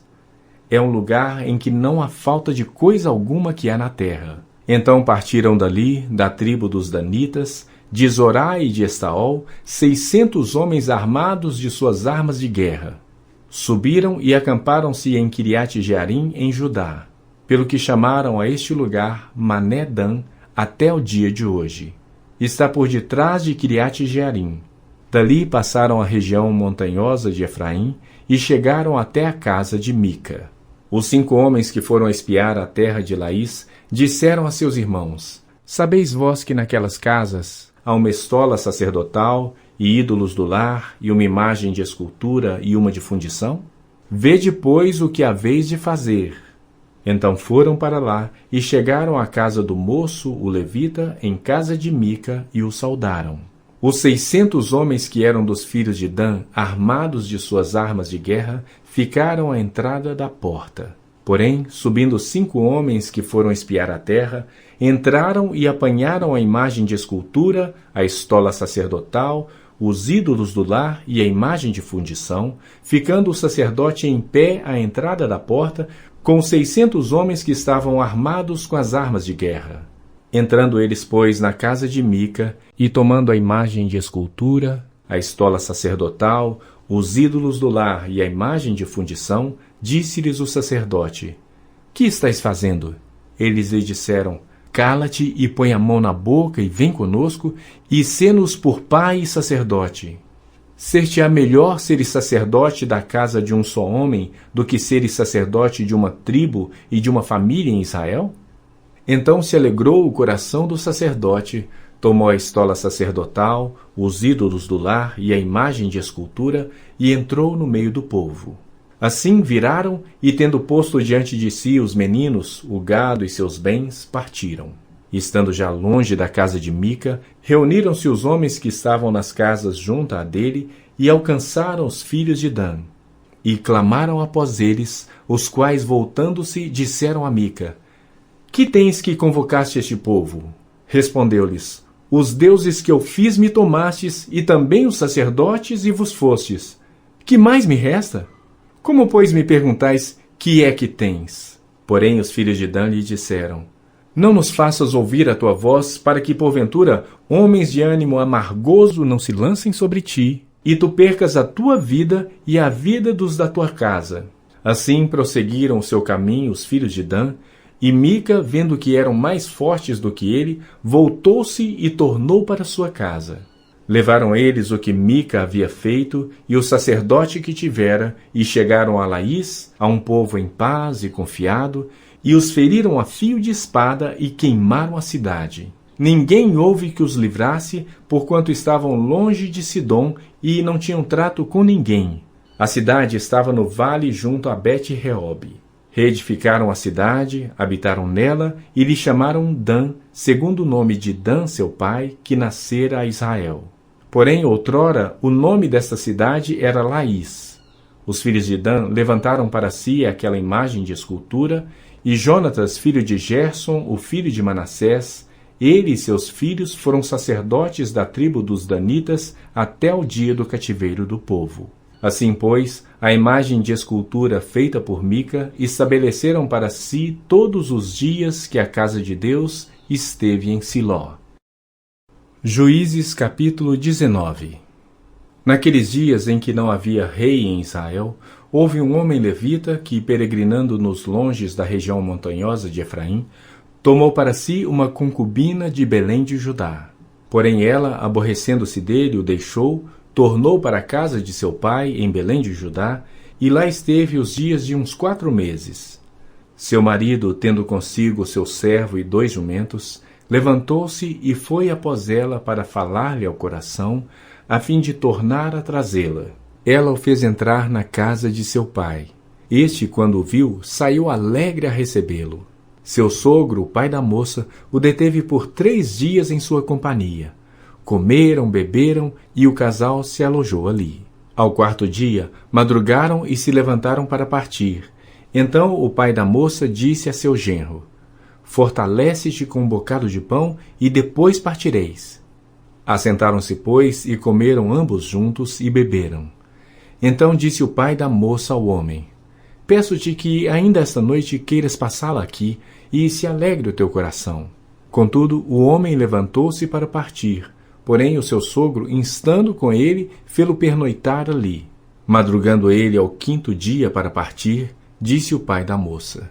É um lugar em que não há falta de coisa alguma que há na terra. Então partiram dali, da tribo dos Danitas, de Zorá e de Estaol, 600 homens armados de suas armas de guerra. Subiram e acamparam-se em Quiriate-Jearim, em Judá, pelo que chamaram a este lugar Mané-Dan até o dia de hoje. Está por detrás de Quiriate-Jearim. Dali passaram a região montanhosa de Efraim e chegaram até a casa de Mica. Os 5 homens que foram espiar a terra de Laís disseram a seus irmãos: Sabeis vós que naquelas casas há uma estola sacerdotal e ídolos do lar e uma imagem de escultura e uma de fundição? Vede, pois, o que haveis de fazer. Então foram para lá e chegaram à casa do moço, o levita, em casa de Mica, e o saudaram. Os 600 homens que eram dos filhos de Dan, armados de suas armas de guerra, ficaram à entrada da porta. Porém, subindo 5 homens que foram espiar a terra, entraram e apanharam a imagem de escultura, a estola sacerdotal, os ídolos do lar e a imagem de fundição, ficando o sacerdote em pé à entrada da porta, com os 600 homens que estavam armados com as armas de guerra. Entrando eles, pois, na casa de Mica, e tomando a imagem de escultura, a estola sacerdotal, os ídolos do lar e a imagem de fundição, disse-lhes o sacerdote: Que estáis fazendo? Eles lhe disseram: Cala-te e põe a mão na boca e vem conosco, e sê-nos por pai e sacerdote. Ser-te-á melhor seres sacerdote da casa de um só homem do que seres sacerdote de uma tribo e de uma família em Israel? Então se alegrou o coração do sacerdote, tomou a estola sacerdotal, os ídolos do lar e a imagem de escultura, e entrou no meio do povo. Assim viraram, e tendo posto diante de si os meninos, o gado e seus bens, partiram. Estando já longe da casa de Mica, reuniram-se os homens que estavam nas casas junto à dele, e alcançaram os filhos de Dan. E clamaram após eles, os quais, voltando-se, disseram a Mica: Que tens que convocaste este povo? Respondeu-lhes: Os deuses que eu fiz me tomastes, e também os sacerdotes, e vos fostes. Que mais me resta? Como, pois, me perguntais, que é que tens? Porém os filhos de Dan lhe disseram: Não nos faças ouvir a tua voz, para que, porventura, homens de ânimo amargoso não se lancem sobre ti, e tu percas a tua vida e a vida dos da tua casa. Assim prosseguiram o seu caminho os filhos de Dan, e Mica, vendo que eram mais fortes do que ele, voltou-se e tornou para sua casa. Levaram eles o que Mica havia feito e o sacerdote que tivera, e chegaram a Laís, a um povo em paz e confiado, e os feriram a fio de espada e queimaram a cidade. Ninguém houve que os livrasse, porquanto estavam longe de Sidom e não tinham trato com ninguém. A cidade estava no vale junto a Bet-Reob. Reedificaram a cidade, habitaram nela e lhe chamaram Dan, segundo o nome de Dan, seu pai, que nascera a Israel. Porém, outrora, o nome desta cidade era Laís. Os filhos de Dan levantaram para si aquela imagem de escultura, e Jonatas, filho de Gerson, o filho de Manassés, ele e seus filhos foram sacerdotes da tribo dos Danitas até o dia do cativeiro do povo. Assim, pois, a imagem de escultura feita por Mica estabeleceram para si todos os dias que a casa de Deus esteve em Siló. Juízes capítulo 19. Naqueles dias em que não havia rei em Israel, houve um homem levita que, peregrinando nos longes da região montanhosa de Efraim, tomou para si uma concubina de Belém de Judá. Porém ela, aborrecendo-se dele, o deixou, tornou para a casa de seu pai, em Belém de Judá, e lá esteve os dias de uns 4 meses. Seu marido, tendo consigo seu servo e 2 jumentos, levantou-se e foi após ela para falar-lhe ao coração, a fim de tornar a trazê-la. Ela o fez entrar na casa de seu pai. Este, quando o viu, saiu alegre a recebê-lo. Seu sogro, o pai da moça, o deteve por 3 dias em sua companhia. Comeram, beberam, e o casal se alojou ali. Ao 4º dia, madrugaram e se levantaram para partir. Então o pai da moça disse a seu genro: Fortalece-te com um bocado de pão, e depois partireis. Assentaram-se, pois, e comeram ambos juntos, e beberam. Então disse o pai da moça ao homem: Peço-te que ainda esta noite queiras passá-la aqui, e se alegre o teu coração. Contudo, o homem levantou-se para partir, porém o seu sogro, instando com ele, fê-lo pernoitar ali. Madrugando ele ao 5º dia para partir, disse o pai da moça: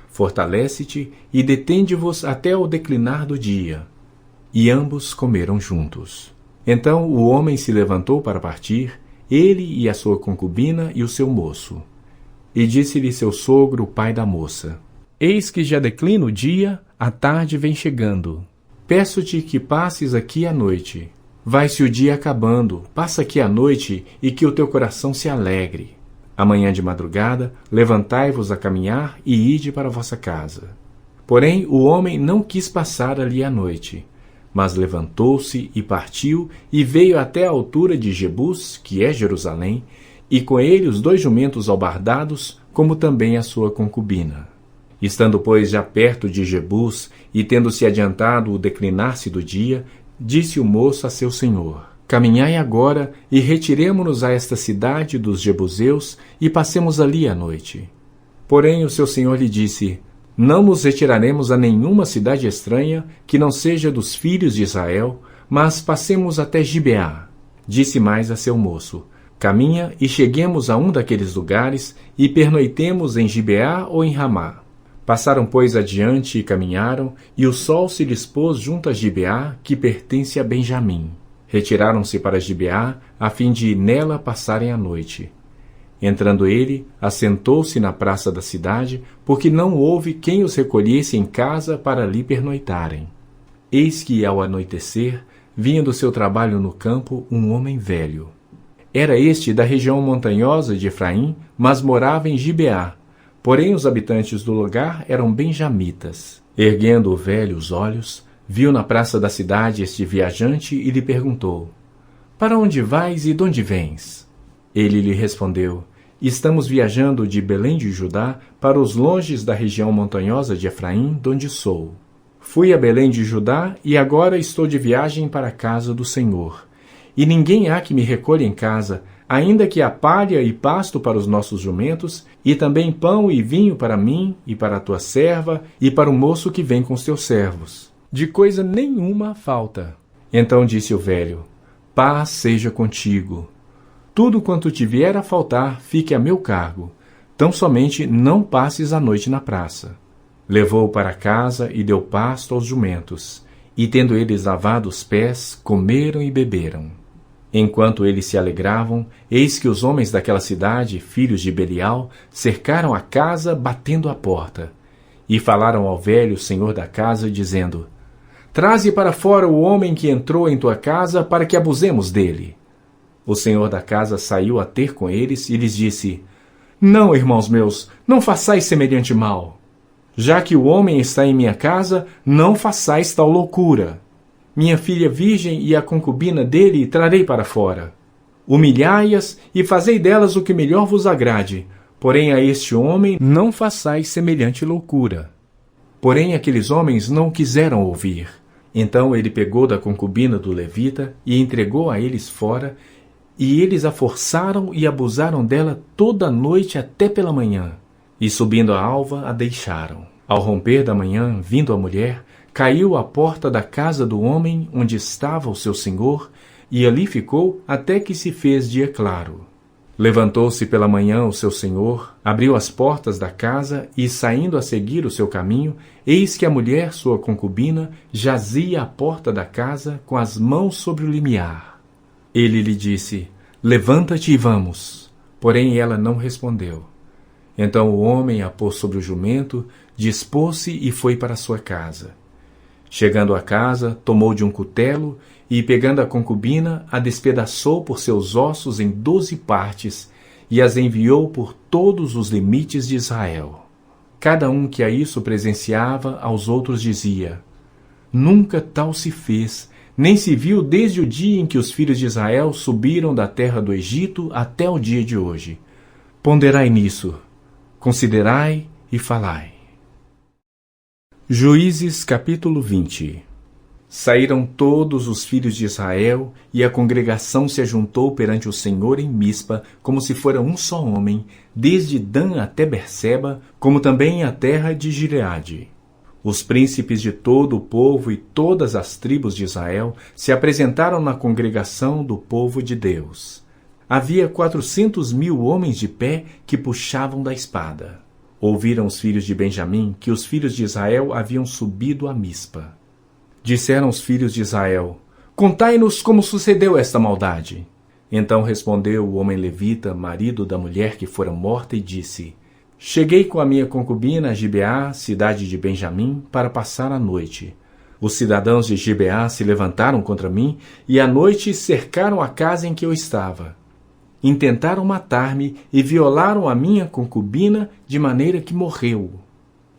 Fortalece-te e detende-vos até ao declinar do dia. E ambos comeram juntos. Então o homem se levantou para partir, ele e a sua concubina e o seu moço. E disse-lhe seu sogro, o pai da moça: Eis que já declina o dia, a tarde vem chegando. Peço-te que passes aqui a noite. Vai-se o dia acabando, passa aqui a noite, e que o teu coração se alegre. Amanhã de madrugada, levantai-vos a caminhar e ide para a vossa casa. Porém o homem não quis passar ali a noite, mas levantou-se e partiu, e veio até a altura de Jebus, que é Jerusalém, e com ele os 2 jumentos albardados, como também a sua concubina. Estando, pois, já perto de Jebus, e tendo-se adiantado o declinar-se do dia, disse o moço a seu senhor: Caminhai agora, e retiremo-nos a esta cidade dos Jebuseus, e passemos ali a noite. Porém o seu senhor lhe disse: Não nos retiraremos a nenhuma cidade estranha, que não seja dos filhos de Israel, mas passemos até Gibeá. Disse mais a seu moço: Caminha e cheguemos a um daqueles lugares, e pernoitemos em Gibeá ou em Ramá. Passaram, pois, adiante e caminharam, e o sol se lhes pôs junto a Gibeá, que pertence a Benjamim. Retiraram-se para Gibeá, a fim de nela passarem a noite. Entrando ele, assentou-se na praça da cidade, porque não houve quem os recolhesse em casa para ali pernoitarem. Eis que, ao anoitecer, vinha do seu trabalho no campo um homem velho. Era este da região montanhosa de Efraim, mas morava em Gibeá. Porém os habitantes do lugar eram benjamitas. Erguendo o velho os olhos, viu na praça da cidade este viajante e lhe perguntou: Para onde vais e de onde vens? Ele lhe respondeu: Estamos viajando de Belém de Judá para os longes da região montanhosa de Efraim, donde sou. Fui a Belém de Judá e agora estou de viagem para a casa do Senhor. E ninguém há que me recolha em casa, ainda que há palha e pasto para os nossos jumentos, e também pão e vinho para mim e para a tua serva e para o moço que vem com os teus servos. De coisa nenhuma falta. Então disse o velho: Paz seja contigo. Tudo quanto te vier a faltar, fique a meu cargo. Tão somente não passes a noite na praça. Levou-o para casa e deu pasto aos jumentos. E tendo eles lavado os pés, comeram e beberam. Enquanto eles se alegravam, eis que os homens daquela cidade, filhos de Belial, cercaram a casa, batendo à porta. E falaram ao velho senhor da casa, dizendo: Traze para fora o homem que entrou em tua casa, para que abusemos dele. O senhor da casa saiu a ter com eles e lhes disse: Não, irmãos meus, não façais semelhante mal. Já que o homem está em minha casa, não façais tal loucura. Minha filha virgem e a concubina dele trarei para fora. Humilhai-as e fazei delas o que melhor vos agrade, porém a este homem não façais semelhante loucura. Porém aqueles homens não o quiseram ouvir. Então ele pegou da concubina do levita e entregou a eles fora, E eles a forçaram e abusaram dela toda a noite até pela manhã. E subindo a alva, a deixaram. Ao romper da manhã, vindo a mulher, caiu à porta da casa do homem onde estava o seu senhor, e ali ficou até que se fez dia claro. Levantou-se pela manhã o seu senhor, abriu as portas da casa e, saindo a seguir o seu caminho, eis que a mulher, sua concubina, jazia à porta da casa com as mãos sobre o limiar. Ele lhe disse: levanta-te e vamos. Porém ela não respondeu. Então o homem a pôs sobre o jumento, dispôs-se e foi para sua casa. Chegando à casa, tomou de um cutelo e, pegando a concubina, a despedaçou por seus ossos em 12 partes e as enviou por todos os limites de Israel. Cada um que a isso presenciava, aos outros dizia: nunca tal se fez, nem se viu desde o dia em que os filhos de Israel subiram da terra do Egito até o dia de hoje. Ponderai nisso, considerai e falai. Juízes capítulo 20. Saíram todos os filhos de Israel, e a congregação se ajuntou perante o Senhor em Mispa, como se fora um só homem, desde Dan até Berseba, como também a terra de Gileade. Os príncipes de todo o povo e todas as tribos de Israel se apresentaram na congregação do povo de Deus. Havia 400.000 homens de pé que puxavam da espada. Ouviram os filhos de Benjamim que os filhos de Israel haviam subido a Mispa. Disseram os filhos de Israel: contai-nos como sucedeu esta maldade. Então respondeu o homem levita, marido da mulher que fora morta, e disse: cheguei com a minha concubina a Gibeá, cidade de Benjamim, para passar a noite. Os cidadãos de Gibeá se levantaram contra mim e à noite cercaram a casa em que eu estava. Intentaram matar-me e violaram a minha concubina de maneira que morreu.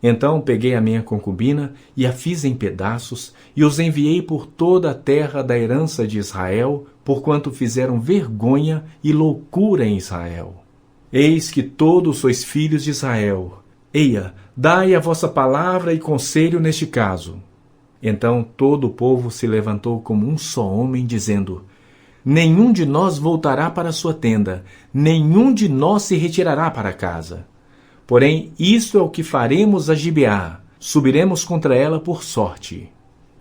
Então peguei a minha concubina e a fiz em pedaços e os enviei por toda a terra da herança de Israel, porquanto fizeram vergonha e loucura em Israel. Eis que todos sois filhos de Israel. Eia, dai a vossa palavra e conselho neste caso. Então todo o povo se levantou como um só homem, dizendo: nenhum de nós voltará para sua tenda, nenhum de nós se retirará para casa. Porém, isto é o que faremos a Gibeá: subiremos contra ela por sorte.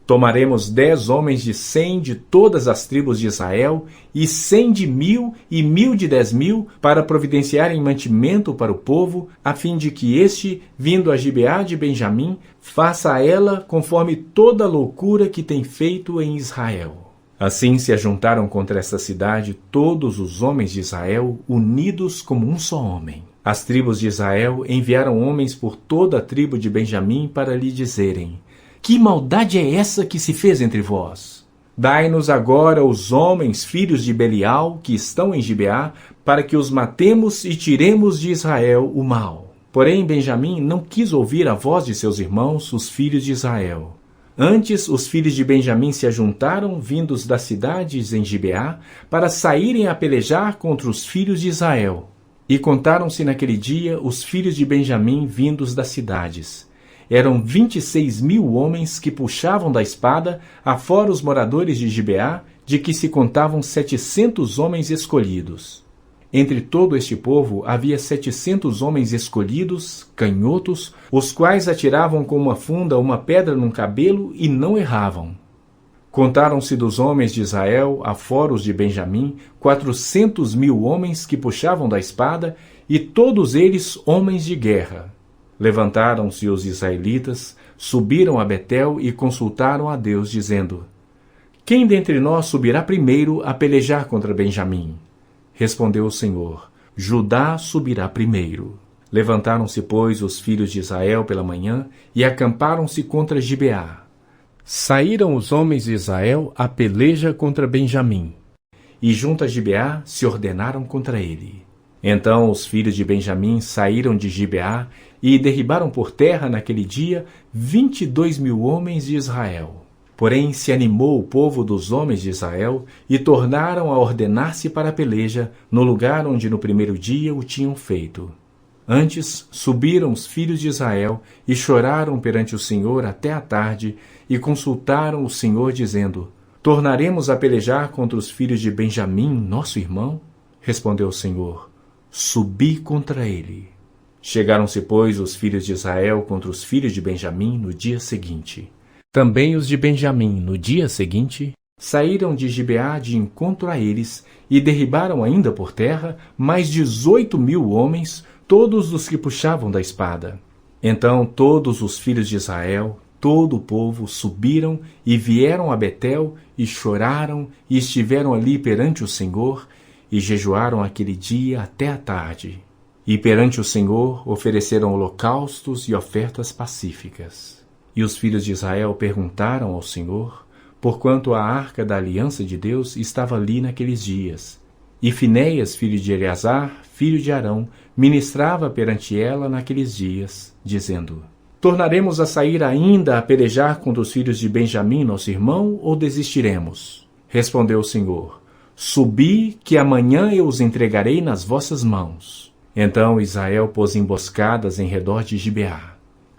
Tomaremos 10 homens de 100 de todas as tribos de Israel, e 100 de 1.000 e 1.000 de 10.000, para providenciarem mantimento para o povo, a fim de que este, vindo a Gibeá de Benjamim, faça a ela conforme toda a loucura que tem feito em Israel. Assim se ajuntaram contra esta cidade todos os homens de Israel, unidos como um só homem. As tribos de Israel enviaram homens por toda a tribo de Benjamim para lhe dizerem: que maldade é essa que se fez entre vós? Dai-nos agora os homens, filhos de Belial, que estão em Gibeá, para que os matemos e tiremos de Israel o mal. Porém Benjamim não quis ouvir a voz de seus irmãos, os filhos de Israel. Antes, os filhos de Benjamim se ajuntaram, vindos das cidades em Gibeá, para saírem a pelejar contra os filhos de Israel. E contaram-se naquele dia os filhos de Benjamim vindos das cidades. Eram 26.000 homens que puxavam da espada, afora os moradores de Gibeá, de que se contavam 700 homens escolhidos. Entre todo este povo havia 700 homens escolhidos, canhotos, os quais atiravam com uma funda uma pedra num cabelo e não erravam. Contaram-se dos homens de Israel, afora os de Benjamim, 400.000 homens que puxavam da espada, e todos eles homens de guerra. Levantaram-se os israelitas, subiram a Betel e consultaram a Deus, dizendo: quem dentre nós subirá primeiro a pelejar contra Benjamim? Respondeu o Senhor: Judá subirá primeiro. Levantaram-se, pois, os filhos de Israel pela manhã e acamparam-se contra Gibeá. Saíram os homens de Israel a peleja contra Benjamim, e junto a Gibeá se ordenaram contra ele. Então os filhos de Benjamim saíram de Gibeá e derribaram por terra naquele dia 22.000 homens de Israel. Porém se animou o povo dos homens de Israel e tornaram a ordenar-se para a peleja no lugar onde no primeiro dia o tinham feito. Antes subiram os filhos de Israel e choraram perante o Senhor até a tarde e consultaram o Senhor dizendo: Tornaremos a pelejar contra os filhos de Benjamim, nosso irmão? Respondeu o Senhor: Subi contra ele. Chegaram-se, pois, os filhos de Israel contra os filhos de Benjamim no dia seguinte. Também os de Benjamim, no dia seguinte, saíram de Gibeá de encontro a eles e derribaram ainda por terra mais 18.000 homens, todos os que puxavam da espada. Então todos os filhos de Israel, todo o povo, subiram e vieram a Betel e choraram e estiveram ali perante o Senhor e jejuaram aquele dia até a tarde. E perante o Senhor ofereceram holocaustos e ofertas pacíficas. E os filhos de Israel perguntaram ao Senhor, porquanto a arca da aliança de Deus estava ali naqueles dias. E Finéias, filho de Eleazar, filho de Arão, ministrava perante ela naqueles dias, dizendo: Tornaremos a sair ainda a pelejar contra os filhos de Benjamim, nosso irmão, ou desistiremos? Respondeu o Senhor: Subi, que amanhã eu os entregarei nas vossas mãos. Então Israel pôs emboscadas em redor de Gibeá.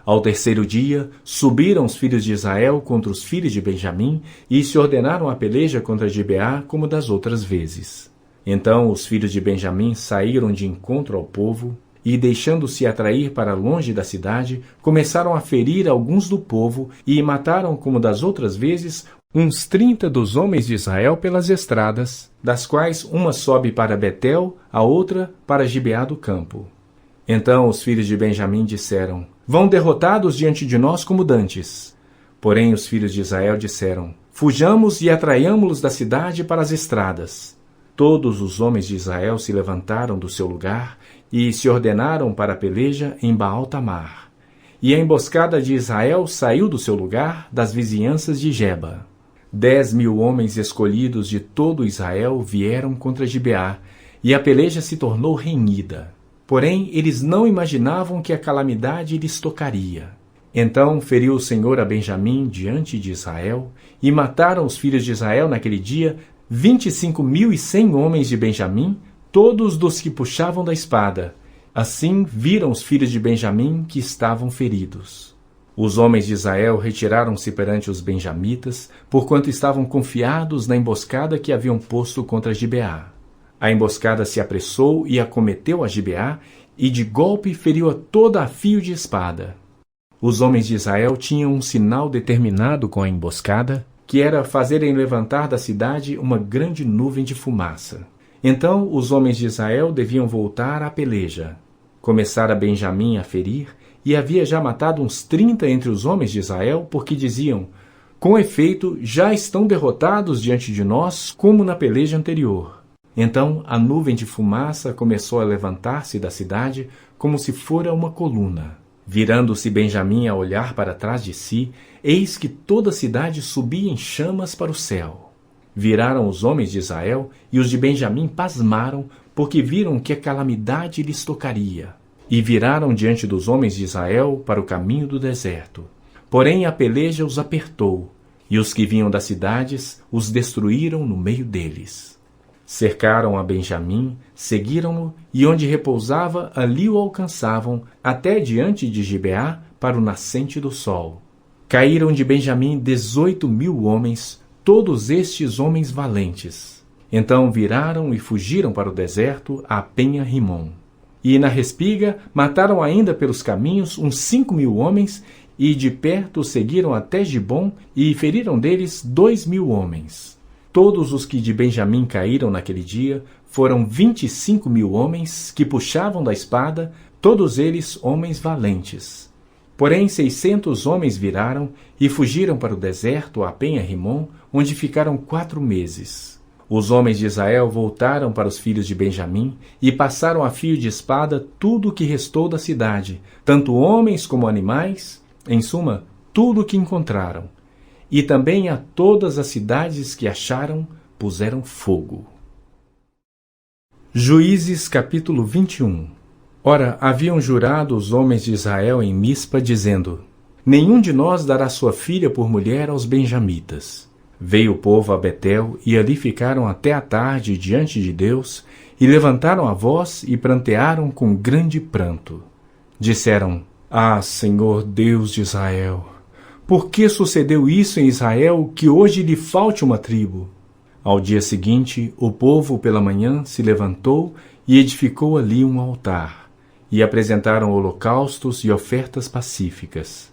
Ao terceiro dia, subiram os filhos de Israel contra os filhos de Benjamim e se ordenaram a peleja contra Gibeá como das outras vezes. Então os filhos de Benjamim saíram de encontro ao povo e, deixando-se atrair para longe da cidade, começaram a ferir alguns do povo e mataram, como das outras vezes, uns 30 dos homens de Israel pelas estradas, das quais uma sobe para Betel, a outra para Gibeá do campo. Então os filhos de Benjamim disseram: Vão derrotados diante de nós como dantes. Porém os filhos de Israel disseram: Fujamos e atraiamo-los da cidade para as estradas. Todos os homens de Israel se levantaram do seu lugar e se ordenaram para a peleja em Baal-Tamar. E a emboscada de Israel saiu do seu lugar das vizinhanças de Geba. 10.000 homens escolhidos de todo Israel vieram contra Gibeá, e a peleja se tornou renhida. Porém, eles não imaginavam que a calamidade lhes tocaria. Então feriu o Senhor a Benjamim diante de Israel, e mataram os filhos de Israel naquele dia 25.100 homens de Benjamim, todos dos que puxavam da espada. Assim viram os filhos de Benjamim que estavam feridos. Os homens de Israel retiraram-se perante os benjamitas, porquanto estavam confiados na emboscada que haviam posto contra Gibeá. A emboscada se apressou e acometeu a Gibeá, e de golpe feriu a toda a fio de espada. Os homens de Israel tinham um sinal determinado com a emboscada, que era fazerem levantar da cidade uma grande nuvem de fumaça. Então os homens de Israel deviam voltar à peleja. Começara Benjamim a ferir, e havia já matado uns 30 entre os homens de Israel, porque diziam: Com efeito, já estão derrotados diante de nós, como na peleja anterior. Então a nuvem de fumaça começou a levantar-se da cidade, como se fora uma coluna. Virando-se Benjamim a olhar para trás de si, eis que toda a cidade subia em chamas para o céu. Viraram os homens de Israel, e os de Benjamim pasmaram, porque viram que a calamidade lhes tocaria. E viraram diante dos homens de Israel para o caminho do deserto. Porém a peleja os apertou, e os que vinham das cidades os destruíram no meio deles. Cercaram a Benjamim, seguiram-no, e onde repousava, ali o alcançavam, até diante de Gibeá, para o nascente do sol. Caíram de Benjamim 18.000 homens, todos estes homens valentes. Então viraram e fugiram para o deserto, à penha Rimom. E na respiga mataram ainda pelos caminhos uns 5.000 homens, e de perto seguiram até Gibom, e feriram deles 2.000 homens. Todos os que de Benjamim caíram naquele dia foram 25.000 homens que puxavam da espada, todos eles homens valentes. Porém 600 homens viraram e fugiram para o deserto, à penha Rimom, onde ficaram 4 meses. Os homens de Israel voltaram para os filhos de Benjamim e passaram a fio de espada tudo o que restou da cidade, tanto homens como animais, em suma, tudo o que encontraram. E também a todas as cidades que acharam, puseram fogo. Juízes capítulo 21. Ora, haviam jurado os homens de Israel em Mispa, dizendo: Nenhum de nós dará sua filha por mulher aos benjamitas. Veio o povo a Betel, e ali ficaram até a tarde diante de Deus, e levantaram a voz e prantearam com grande pranto. Disseram: Ah, Senhor Deus de Israel, Por que sucedeu isso em Israel, que hoje lhe falte uma tribo? Ao dia seguinte, o povo pela manhã se levantou e edificou ali um altar, e apresentaram holocaustos e ofertas pacíficas.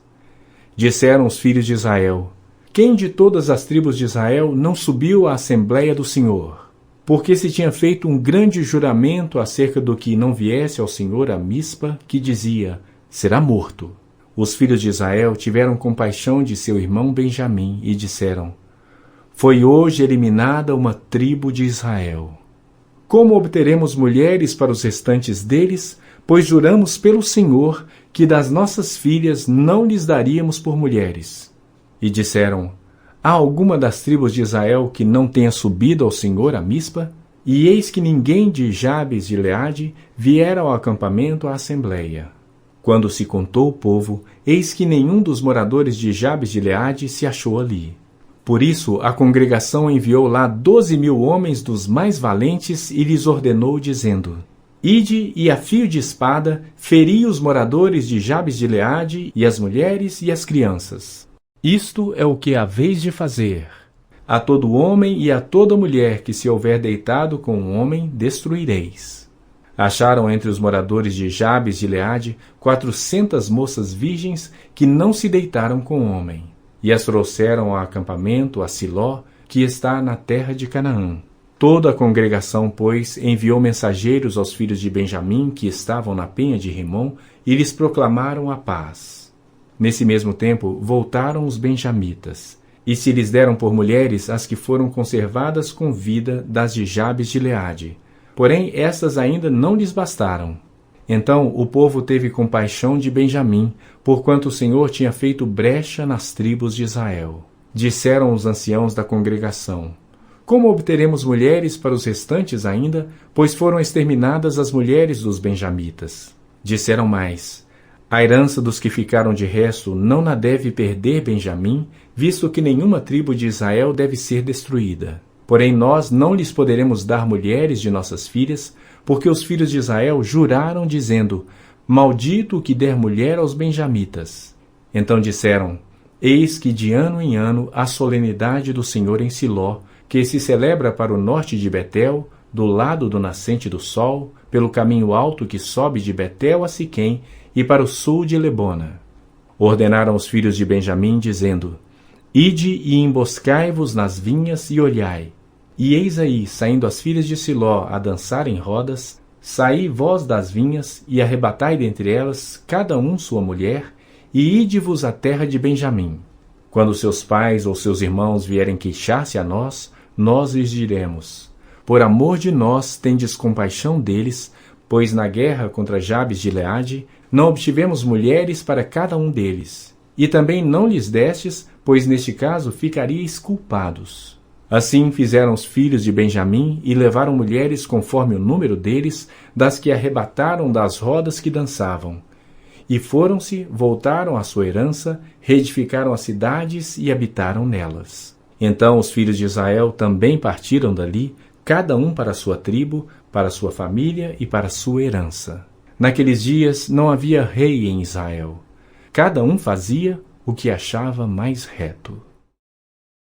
Disseram os filhos de Israel: quem de todas as tribos de Israel não subiu à Assembleia do Senhor? Porque se tinha feito um grande juramento acerca do que não viesse ao Senhor a Mispa, que dizia: será morto. Os filhos de Israel tiveram compaixão de seu irmão Benjamim e disseram: foi hoje eliminada uma tribo de Israel. Como obteremos mulheres para os restantes deles, pois juramos pelo Senhor que das nossas filhas não lhes daríamos por mulheres. E disseram: há alguma das tribos de Israel que não tenha subido ao Senhor a Mispa? E eis que ninguém de Jabes de Gileade viera ao acampamento à assembleia. Quando se contou o povo, eis que nenhum dos moradores de Jabes de Gileade se achou ali. Por isso a congregação enviou lá 12.000 homens dos mais valentes e lhes ordenou, dizendo: ide e a fio de espada feri os moradores de Jabes de Gileade e as mulheres e as crianças. Isto é o que haveis de fazer. A todo homem e a toda mulher que se houver deitado com um homem, destruireis. Acharam entre os moradores de Jabes de Gileade 400 moças virgens que não se deitaram com homem, e as trouxeram ao acampamento a Siló, que está na terra de Canaã. Toda a congregação, pois, enviou mensageiros aos filhos de Benjamim, que estavam na penha de Rimom, e lhes proclamaram a paz. Nesse mesmo tempo, voltaram os benjamitas, e se lhes deram por mulheres as que foram conservadas com vida das de Jabes de Gileade. Porém, estas ainda não lhes bastaram. Então o povo teve compaixão de Benjamim, porquanto o Senhor tinha feito brecha nas tribos de Israel. Disseram os anciãos da congregação: como obteremos mulheres para os restantes ainda, pois foram exterminadas as mulheres dos benjamitas? Disseram mais: a herança dos que ficaram de resto não na deve perder Benjamim, visto que nenhuma tribo de Israel deve ser destruída. Porém nós não lhes poderemos dar mulheres de nossas filhas, porque os filhos de Israel juraram, dizendo: maldito o que der mulher aos benjamitas. Então disseram: eis que de ano em ano a solenidade do Senhor em Siló, que se celebra para o norte de Betel, do lado do nascente do sol, pelo caminho alto que sobe de Betel a Siquém, e para o sul de Lebona. Ordenaram os filhos de Benjamim, dizendo: ide e emboscai-vos nas vinhas e olhai. E eis aí, saindo as filhas de Siló a dançar em rodas, saí vós das vinhas, e arrebatai dentre elas cada um sua mulher, e ide-vos à terra de Benjamim. Quando seus pais ou seus irmãos vierem queixar-se a nós, nós lhes diremos: por amor de nós tendes compaixão deles, pois na guerra contra Jabes de Gileade não obtivemos mulheres para cada um deles. E também não lhes destes, pois neste caso ficaríeis culpados. Assim fizeram os filhos de Benjamim e levaram mulheres conforme o número deles, das que arrebataram das rodas que dançavam. E foram-se, voltaram à sua herança, reedificaram as cidades e habitaram nelas. Então os filhos de Israel também partiram dali, cada um para a sua tribo, para a sua família e para a sua herança. Naqueles dias não havia rei em Israel. Cada um fazia o que achava mais reto.